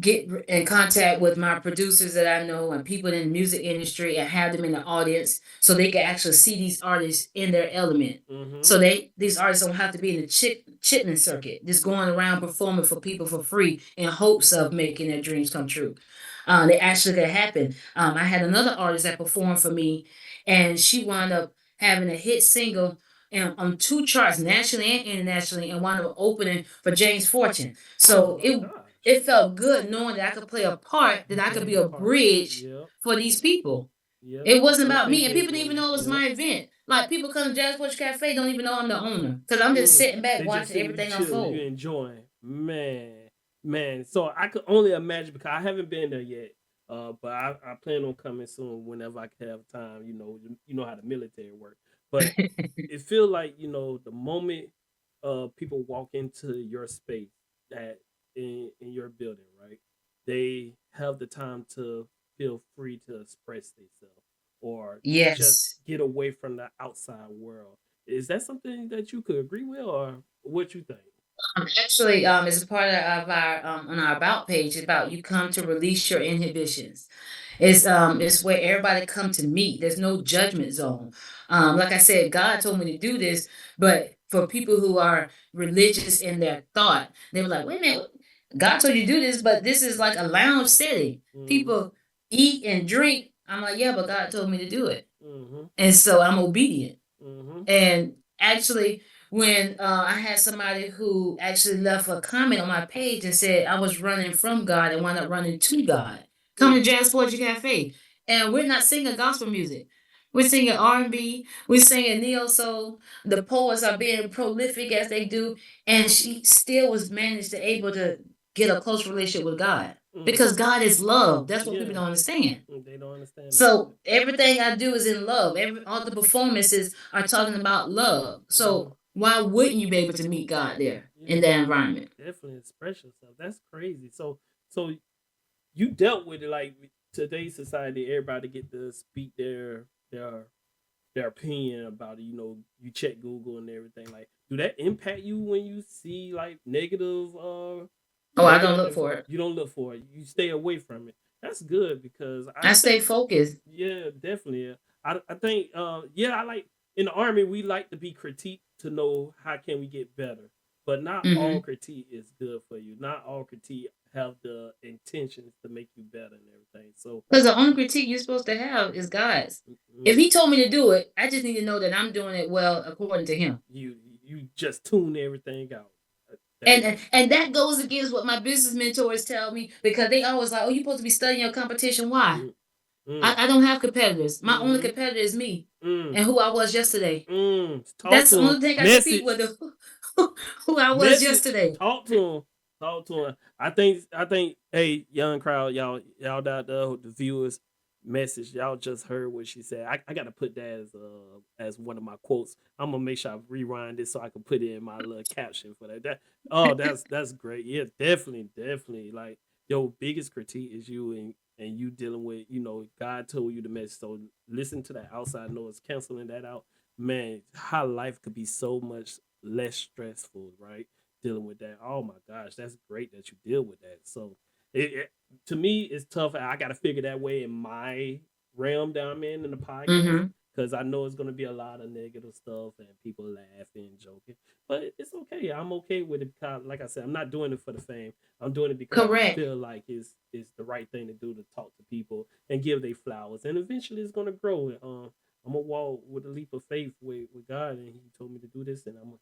get in contact with my producers that I know and people in the music industry and have them in the audience so they can actually see these artists in their element. Mm-hmm. So these artists don't have to be in the chitlin circuit, just going around performing for people for free in hopes of making their dreams come true. They actually could happen. I had another artist that performed for me, and she wound up having a hit single and on two charts, nationally and internationally, and wound up opening for James Fortune. Oh So my it gosh. it felt good knowing that I could play a part, that I could be Playing a a part. bridge Yep. for these people. Yep. It wasn't What about they me, and been people didn't even doing. know it was Yep. my event. Like people come to Jazz Poetry Cafe, don't even know I'm the owner, because I'm just sitting back They just watching sitting, you everything chilling, you unfold. enjoying. Man. So I could only imagine because I haven't been there yet. But I plan on coming soon whenever I can have time. You know how the military work. But it feels like the moment people walk into your space that in your building, right? They have the time to feel free to express themselves or just Yes. get away from the outside world. Is that something that you could agree with, or what you think? Actually, it's a part of our on our about page about you come to release your inhibitions. It's where everybody come to meet. There's no judgment zone. Like I said, God told me to do this, but for people who are religious in their thought, they were like, wait a minute, God told you to do this, but this is like a lounge setting. Mm-hmm. People eat and drink. I'm like, yeah, but God told me to do it. Mm-hmm. And so I'm obedient. Mm-hmm. And actually, when I had somebody who actually left a comment on my page and said I was running from God and wound up running to God. Come to Jazz Poetry Cafe, and we're not singing gospel music. We're singing R&B. We're singing neo soul. The poets are being prolific as they do, and she still was managed to able to get a close relationship with God Mm. because God is love. That's what people Yeah. don't understand. They don't understand that. So everything I do is in love. All the performances are talking about love. Mm-hmm. So why wouldn't you be able to meet God there Yeah. in that environment? Definitely express yourself. That's crazy. So you dealt with it like today's society. Everybody get to speak their opinion about it. You check Google and everything. Like, do that impact you when you see like negative Oh, I don't look for it. You don't look for it. You stay away from it. That's good because I I stay think focused. yeah, definitely. I think yeah, I like in the army we like to be critiqued to know how can we get better. But not all Mm-hmm. critique is good for you. Not all critique have the intentions to make you better and everything. So, Because the only critique you're supposed to have is God's. If mm, He told me to do it, I just need to know that I'm doing it well according to Him. you just tune everything out. That And is, and that goes against what my business mentors tell me because they always like, oh, you're supposed to be studying your competition. Why? mm, mm, I don't have competitors. My only mm-hmm, competitor is me mm, and who I was yesterday. talk That's to the him. only thing I compete Message. with. Who I was Message. yesterday. Talk to him. Talk to him. I think. Hey, young crowd, y'all out there, the viewers, message. Y'all just heard what she said. I gotta put that as one of my quotes. I'm gonna make sure I rewind it so I can put it in my little caption for that. That's great. Yeah, definitely. Like your biggest critique is you and you dealing with, God told you the message. So listen to that outside noise, canceling that out. Man, how life could be so much less stressful, right? Dealing with that. Oh my gosh, that's great that you deal with that. So it to me it's tough. I got to figure that way in my realm that I'm in the podcast Mm-hmm. because I know it's going to be a lot of negative stuff and people laughing, joking. But it's okay. I'm okay with it because, like I said, I'm not doing it for the fame. I'm doing it because I Correct. feel like it's the right thing to do to talk to people and give they flowers. And eventually, it's going to grow. I'm gonna walk with a leap of faith with God, and He told me to do this, and I'm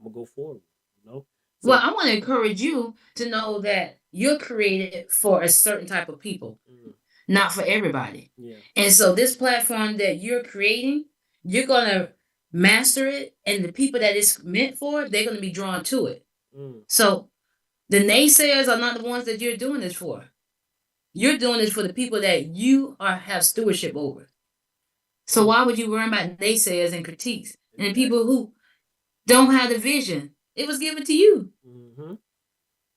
gonna go forward. You know. Well, So I want to encourage you to know that you're created for a certain type of people, mm, not for everybody. yeah. And so this platform that you're creating, you're gonna master it, and the people that it's meant for, they're gonna be drawn to it. Mm, So the naysayers are not the ones that you're doing this for. You're doing this for the people that you are have stewardship over. So mm, why would you worry about naysayers and critiques and the exactly. people who don't have the vision? It was given to you. Hmm.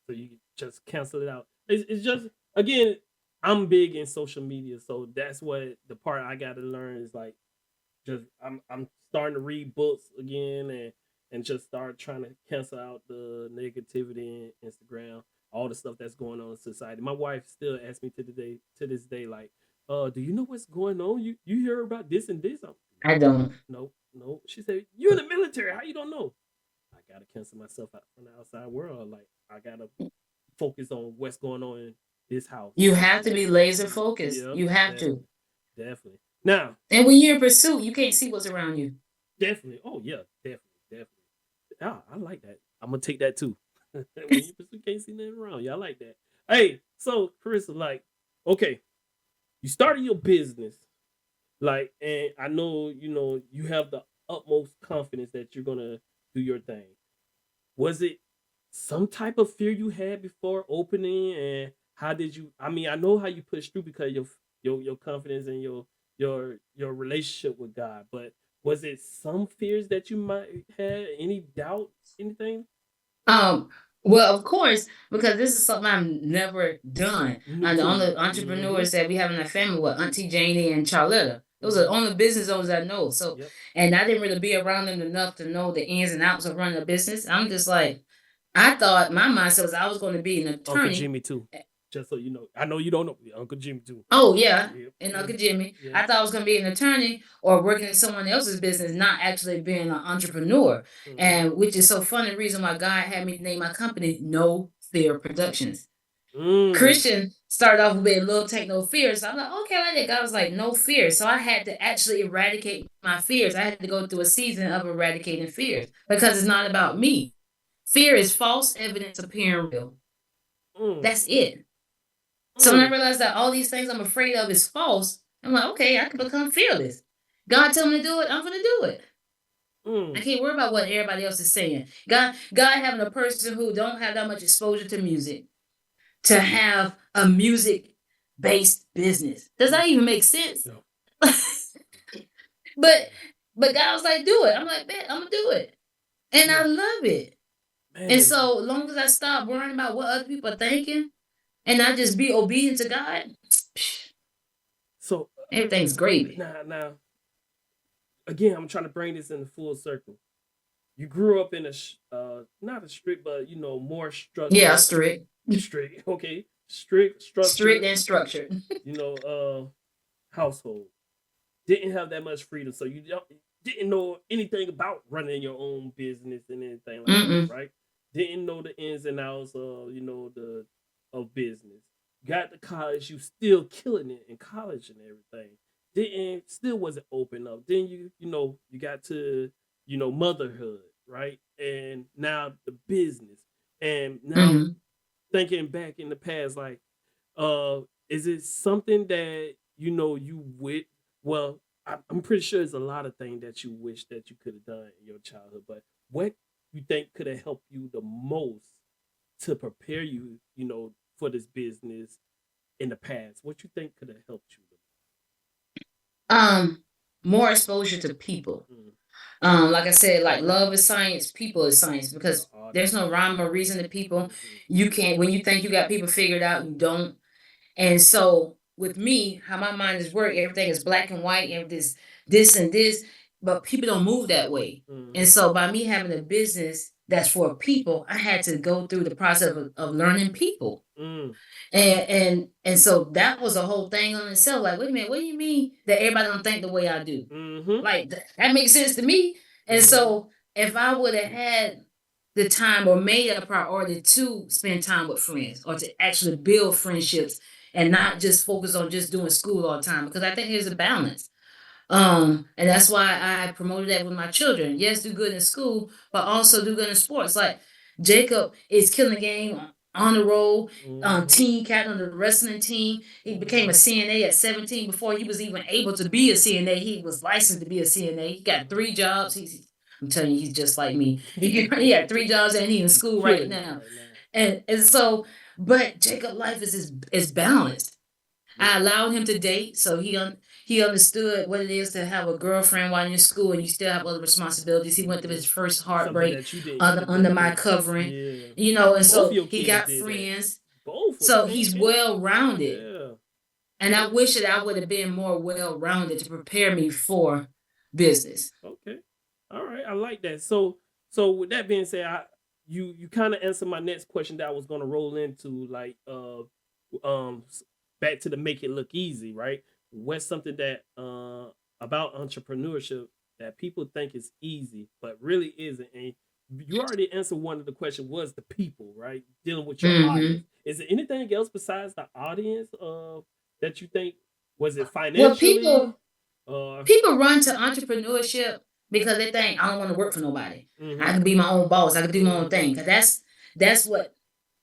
So you just cancel it out. It's just again, I'm big in social media, so that's what the part I got to learn is like just I'm starting to read books again and just start trying to cancel out the negativity in Instagram, all the stuff that's going on in society. My wife still asks me to this day, like, do you know what's going on? You hear about this and this? I'm, I no, don't. no, no. She said, you're in the military. How you don't know? I gotta cancel myself out from the outside world. Like I gotta focus on what's going on in this house. You have to be laser focused. Yep, You have to. definitely, definitely. Now, And when you're in pursuit, you can't see what's around you. definitely. Oh yeah, definitely. Ah, I like that. I'm gonna take that too. When you pursue can't see nothing wrong. Yeah, I like that. Hey, so Carissa, like, okay, you started your business, like, and I know you have the utmost confidence that you're gonna do your thing. Was it some type of fear you had before opening, and how did you? I mean, I know how you pushed through because your confidence and your relationship with God, but was it some fears that you might have? Any doubt? Anything? Um, well, of course, because this is something I've never done. Me And the too. only Mm-hmm. entrepreneurs that we have in our family were Auntie Janie and Charlotta. Those are the Mm-hmm. only business owners I know. So, Yep. and I didn't really be around them enough to know the ins and outs of running a business. I'm just like, I thought my mindset was I was going to be an Uncle attorney. Jimmy too. Just so you know, I know you don't know Uncle Jimmy too. Oh yeah, Yep. and Mm-hmm. Uncle Jimmy. Yeah. I thought I was gonna be an attorney or working in someone else's business, not actually being an entrepreneur. Mm-hmm. And which is so funny. The reason why God had me name my company No Fear Productions. Mm. Christian started off with being little take no fear. So I'm like, okay, I like that. God was like, no fear. So I had to actually eradicate my fears. I had to go through a season of eradicating fears because it's not about me. Fear is false evidence appearing real. Mm. That's it. So when I Mm. realized that all these things I'm afraid of is false, I'm like, okay, I can become fearless. God tell me to do it, I'm gonna do it. I Mm. can't worry about what everybody else is saying. God having a person who don't have that much exposure to music to have a music based business. Does Mm. that even make sense? Yeah. but but God was like, do it. I'm like, man, I'm gonna do it. And I Yeah. love it. And Man. so long as I stop worrying about what other people are thinking and I just be obedient to God, So everything's gravy. now again, I'm trying to bring this in the full circle. You grew up in not a strict, but more Yeah, structured, strict. strict. Okay, strict, Strict structured. and structured. You know, household didn't have that much freedom, so didn't know anything about running your own business and anything like that, Mm-mm. right? didn't know the ins and outs of the of business. Got to college, you still killing it in college and everything. Didn't still wasn't open up. Then you got to motherhood, right? And now the business, and now Hmm. thinking back in the past, like, uh, is it something that you would? Well, I'm pretty sure there's a lot of things that you wish that you could have done in your childhood, but what you think could have helped you the most to prepare you, for this business in the past? What you think could have helped you? Um, More exposure to people. Mm, Like I said, like love is science, people is science, the because there's audience. no rhyme or reason to people. Hmm. You can't, when you think you got people figured out, you don't. And so with me, how my mind is work, everything is black and white, and this and this, but people don't move that way. And Hmm. so by me having a business that's for people, I had to go through the process of learning people. Mm, And so that was a whole thing on itself. Like, wait a minute, what do you mean that everybody don't think the way I do? hmm. Like that makes sense to me. And Hmm. so if I would have had the time or made it a priority to spend time with friends or to actually build friendships and not just focus on just doing school all the time, because I think there's a balance. And that's why I promoted that with my children. Yes, do good in school, but also do good in sports. Like Jacob is killing the game on the road, Hmm. team captain of the wrestling team. He became a Hmm. CNA at 17 before he was even able to be a CNA. He was licensed to be a CNA. He got 3 jobs. I'm telling you, he's just like me. He had 3 jobs and he's in school right Killing it now. right now. And so, but Jacob life is balanced. Yeah. I allowed him to date, so he understood what it is to have a girlfriend while you're in school and you still have other responsibilities. He went through Hmm. his first Something heartbreak that you didn't under even go my through. covering, Yeah. and Both of so your he kids got did that. friends. Both was So he's okay. well rounded, Yeah. and I wish that I would have been more well rounded to prepare me for business. Okay. All right. I like that. So with that being said, you kind of answered my next question that I was gonna roll into, like back to the make it look easy, right? What's something that about entrepreneurship that people think is easy but really isn't? And you already answered one of the questions, was the people, right? Dealing with your audience. Hmm. Is there anything else besides the audience that you think, was it Well, financially? Uh people run to entrepreneurship because they think I don't want to work for nobody. I mhm. can be my own boss. I can do my own Mhm. thing. 'Cause that's what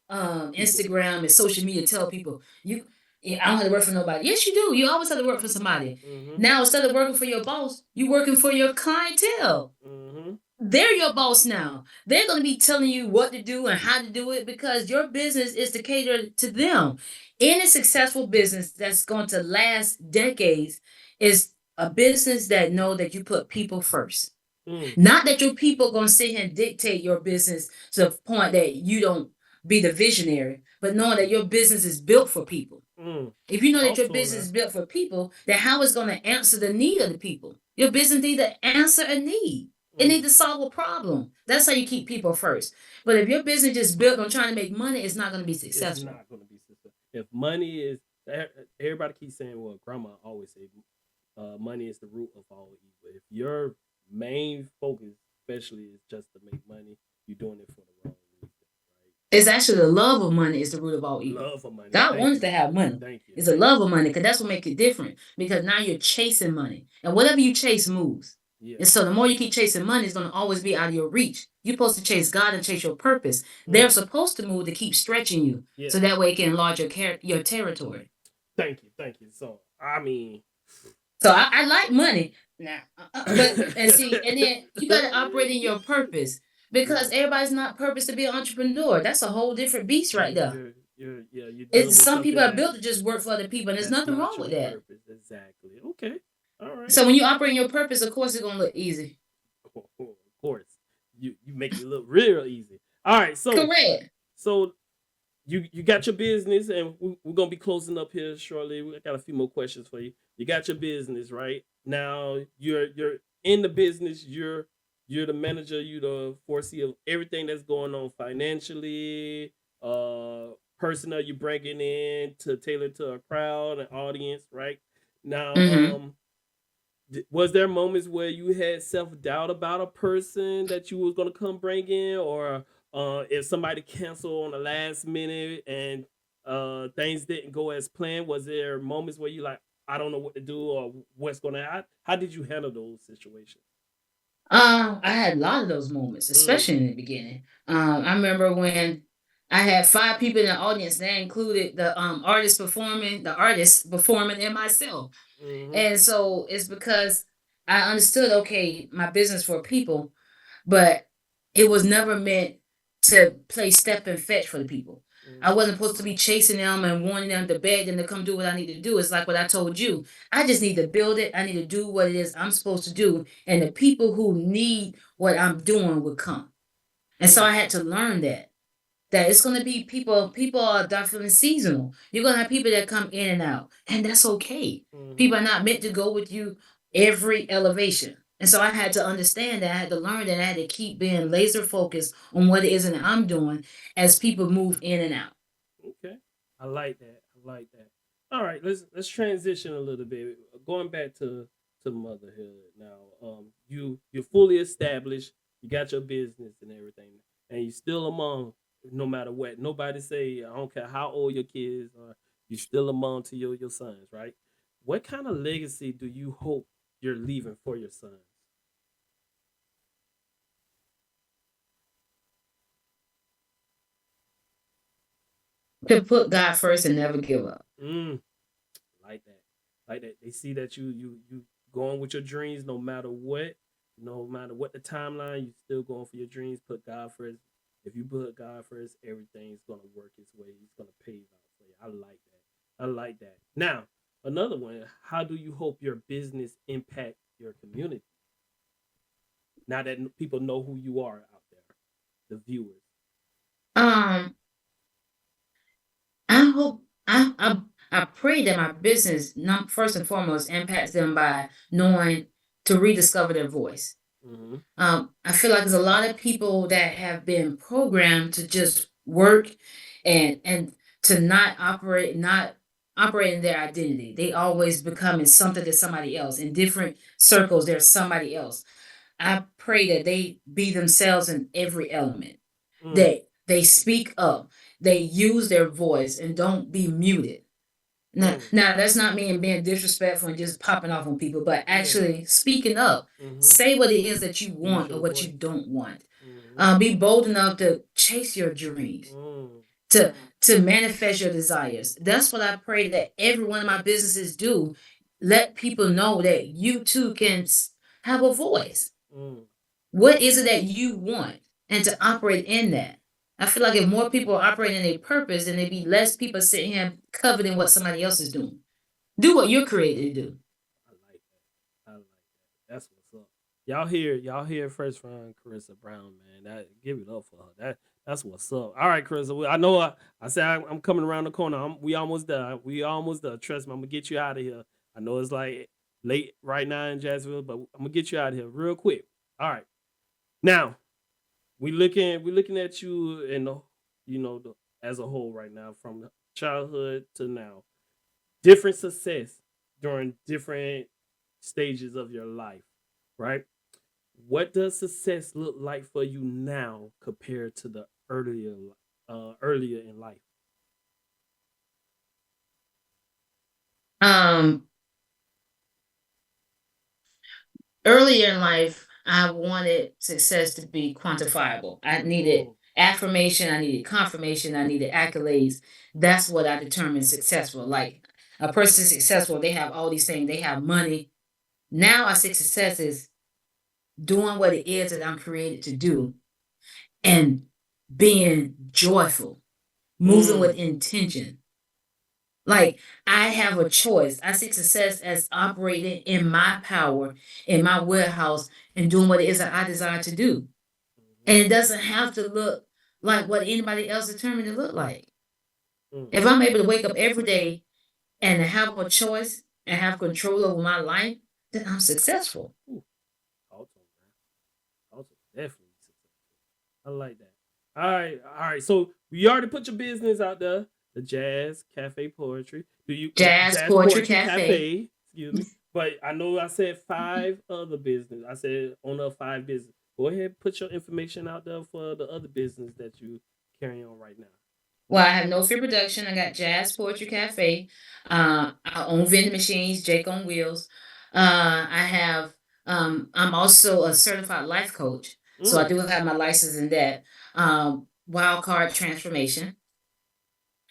People. Instagram and social media tell people. I don't have to work for nobody. Yes, you do. You always have to work for somebody. Mhm. Now, instead of working for your boss, you working for your clientele. Mhm. They're your boss now. They're going to be telling you what to do and how to do it because your business is to cater to them. Any successful business that's going to last decades is a business that know that you put people first. Mm. Not that your people gonna sit here and dictate your business to the point that you don't be the visionary, but knowing that your business is built for people. Mm. If you know that Talk your to him business now. is built for people, then how it's gonna answer the need of the people? Your business needs to answer a need. It Mm. needs to solve a problem. That's how you keep people first. But if your business just built on trying to make money, it's not gonna be It's successful. not going to be successful. If money is, everybody keeps saying, well, grandma always say, money is the root of all evil. If your main focus, especially, is just to make money, you're doing it for the wrong reason, It's actually the love of money is the root of all right? evil. Love for money. God Thank wants you. to have money. Thank you. It's a Thank love of money because that's what makes it different. Because now you're chasing money, and whatever you chase moves. you. Yeah. And so the more you keep chasing money, it's going to always be out of your reach. You're supposed to chase God and chase your purpose. They're Mm. supposed to move to keep stretching you, Yeah. so that way it can enlarge your territory. Thank you. Thank you. So, I mean, So I like money now, but and see, and then you got to operate in your purpose yeah. because everybody's not purpose to be an entrepreneur. That's a whole different beast right there. You're dealing It's with some people something are that built to just work for other people, and there's that's nothing not wrong your with that. purpose. Exactly. Okay. All right. So when you operate in your purpose, of course, it's gonna look easy. Of course, you make it look real easy. All right. Correct. So you got your business, and we're gonna be closing up here shortly. We got a few more questions for you. You got your business right now. You're in the business. You're the manager. You the foresee of everything that's going on financially. Personnel you bringing in to tailor to a crowd and audience. Right now, Mm-hmm. was there moments where you had self doubt about a person that you was gonna come bring in, or If somebody canceled on the last minute and things didn't go as planned, was there moments where you like, I don't know what to do or what's gonna happen? How did you handle those situations? I had a lot of those moments, Mm, especially in the beginning. I remember when I had 5 people in the audience. That included the artist performing, and myself. mm-hmm, And so it's because I understood, okay, my business for people, but it was never meant to play step and fetch for the people. I mm-hmm, wasn't supposed to be chasing them and wanting them to beg them to come do what I need to do. It's like what I told you. I just need to build it. I need to do what it is I'm supposed to do. And the people who need what I'm doing would come. And so mm, I had to learn that it's going to be people are definitely seasonal. You're going to have people that come in and out, and that's okay. mm-hmm. People are not meant to go with you every elevation. And so I had to understand that. I had to learn that. I had to keep being laser focused on what it is that I'm doing as people move in and out. Okay, I like that. I like that. All right, let's transition a little bit. Going back to motherhood now. You're fully established. You got your business and everything, and you still a mom. No matter what, nobody say I don't care how old your kids are. You still a mom to your sons, right? What kind of legacy do you hope you're leaving for your sons? To put God first and never give up. Mm, like that, like that. They see that you going with your dreams no matter what, no matter what the timeline. You still going for your dreams. Put God first. If you put God first, everything's gonna work its way. He's gonna pave out for you. I like that. I like that. Now, another one. How do you hope your business impact your community? Now that people know who you are out there, the viewers. Um, I hope I pray that my business, not first and foremost, impacts them by knowing to rediscover their voice. Mm-hmm. I feel like there's a lot of people that have been programmed to just work and to not operate in their identity. They always becoming something to somebody else. In different circles, there's somebody else. I pray that they be themselves in every element. Mm, That they speak up, they use their voice and don't be muted. mm, Now that's not me being disrespectful and just popping off on people, but yeah. actually speaking up. Mm-hmm. Say what it is that you Use want or your what you voice. don't want. Mm-hmm. Be bold enough to chase your dreams, Mm, to manifest your desires. That's what I pray that every one of my businesses do. Let people know that you too can have a voice. mm. What is it that you want? And to operate in that. I feel like if more people are operating in a purpose, then there'd be less people sitting here coveting what somebody else is doing. Do what you're created to do. I like that. I like that. That's what's up. Y'all hear first from Carisa Brown, man. That give it up for her. That's what's up. All right, Carissa. I know I said I'm coming around the corner. We almost done. We almost done. Trust me, I'm gonna get you out of here. I know it's like late right now in Jacksonville, but I'm gonna get you out of here real quick. All right. Now we looking at you in the as a whole right now from childhood to now. Different success during different stages of your life, right? What does success look like for you now compared to the earlier in life? Um, Earlier in life, I wanted success to be quantifiable. I needed Mm, affirmation, I needed confirmation, I needed accolades. That's what I determined successful. Like a person successful, they have all these things, they have money. Now I see success is doing what it is that I'm created to do and being joyful, moving with mm, intention. Like I have a choice. I see success as operating in my power, in my warehouse, and doing what it is that I desire to do. mhm, And it doesn't have to look like what anybody else determined to look like. mm. If I'm able to wake up every day and have a choice and have control over my life, then I'm successful. Ooh, awesome, man. Awesome. Definitely successful. I like that. All right, all right. So you already put your business out there, the Jazz Cafe Poetry. Do you Jazz Jazz Poetry Poetry Cafe. Cafe? Excuse me. But I know I said five other business. I said on the five business. Go ahead and put your information out there for the other business that you carry on right now. Well, I have No Fear Production. I got Jazz Poetry Café. I own vending machines, Jake on Wheels. I have. I'm also a certified life coach, so I Mm, do have my license in that. Wild Card Transformation,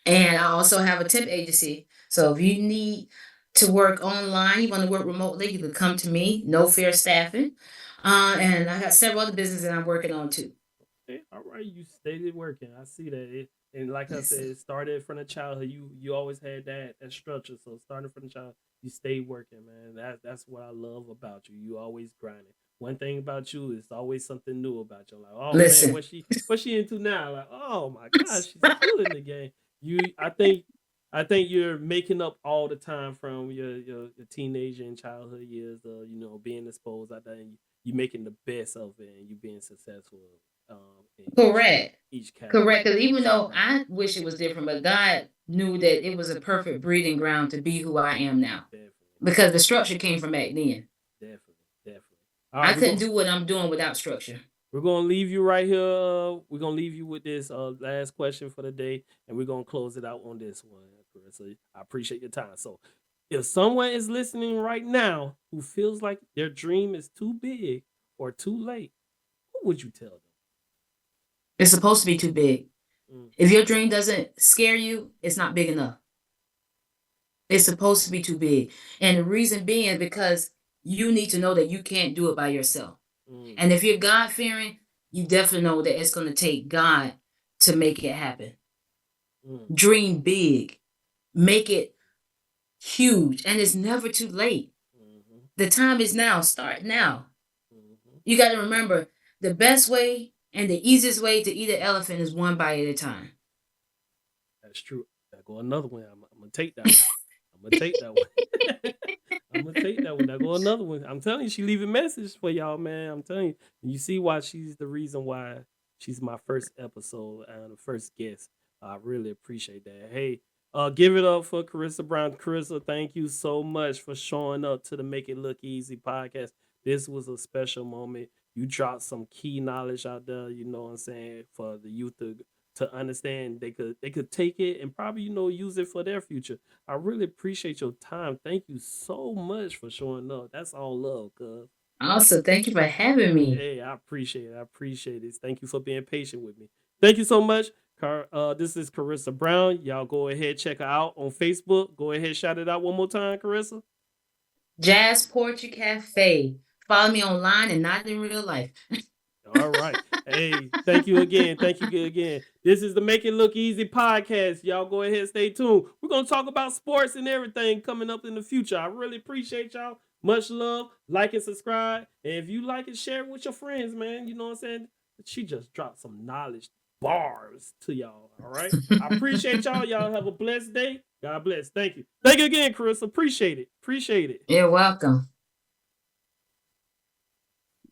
and I also have a temp agency. So if you need to work online, you want to work remotely, you can come to me. No Fear Staffing, and I got several other businesses that I'm working on too. okay, all right, you stayed working. I see that. And like I Yes, said, sir. it started from the childhood. You always had that structure. So starting from the child, you stayed working, man. That's what I love about you. You always grinding. One thing about you is always something new about you. Like, oh man, Listen. what's she into now? Like, oh my gosh, she's killing the game. You, I think you're making up all the time from your teenager and childhood years. Being exposed out there, and you making the best of it, and you being successful in Correct. each category. Correct. Because even though I wish it was different, but God knew that it was a perfect breeding ground to be who I am now. Definitely, Because the structure came from back then. definitely, definitely. All I right, couldn't do what I'm doing without structure. we're gonna leave you right here. We're gonna leave you with this last question for the day, and we're gonna close it out on this one, Carissa. I appreciate your time. So, if someone is listening right now who feels like their dream is too big or too late, what would you tell It's supposed to be too big. them? If your dream doesn't scare you, it's not big enough. It's supposed to be too big. And the reason being because you need to know that you can't do it by yourself. Mm, And if you're God fearing, you definitely know that it's going to take God to make it happen. mm, Dream big, make it huge, and it's never too late. mhm, The time is now. Start now. mhm. You got to remember the best way and the easiest way to eat an elephant is one bite at a time. That's true. I go another one. I'm gonna take that one. I'm gonna take that one. I'm gonna take that one. Now go another one. I'm telling you, she leaving message for y'all, man. I'm telling you. And you see why she's the reason why she's my first episode and the first guest. I really appreciate that. Hey, give it up for Carissa Brown. Carissa, thank you so much for showing up to the Make It Look Easy podcast. This was a special moment. You dropped some key knowledge out there, you know what I'm saying, for the youth to understand they could take it and probably use it for their future. I really appreciate your time. Thank you so much for showing up. That's all love, cuz. Also, thank you for having me. Hey, I appreciate it. I appreciate it. Thank you for being patient with me. Thank you so much. This is Carissa Brown. Y'all go ahead, check her out on Facebook. Go ahead, shout it out one more time, Carissa. Jazz Poetry Cafe. Follow me online and not in real life. All right. Hey, thank you again. Thank you again. This is the Make It Look Easy podcast. Y'all go ahead, stay tuned. We're going to talk about sports and everything coming up in the future. I really appreciate y'all. Much love. Like and subscribe. And if you like it, share it with your friends, man. You know what I'm saying? She just dropped some knowledge bars to y'all. All right. I appreciate y'all. Y'all have a blessed day. God bless. Thank you. Thank you again, Chris. Appreciate it. Appreciate it. You're welcome.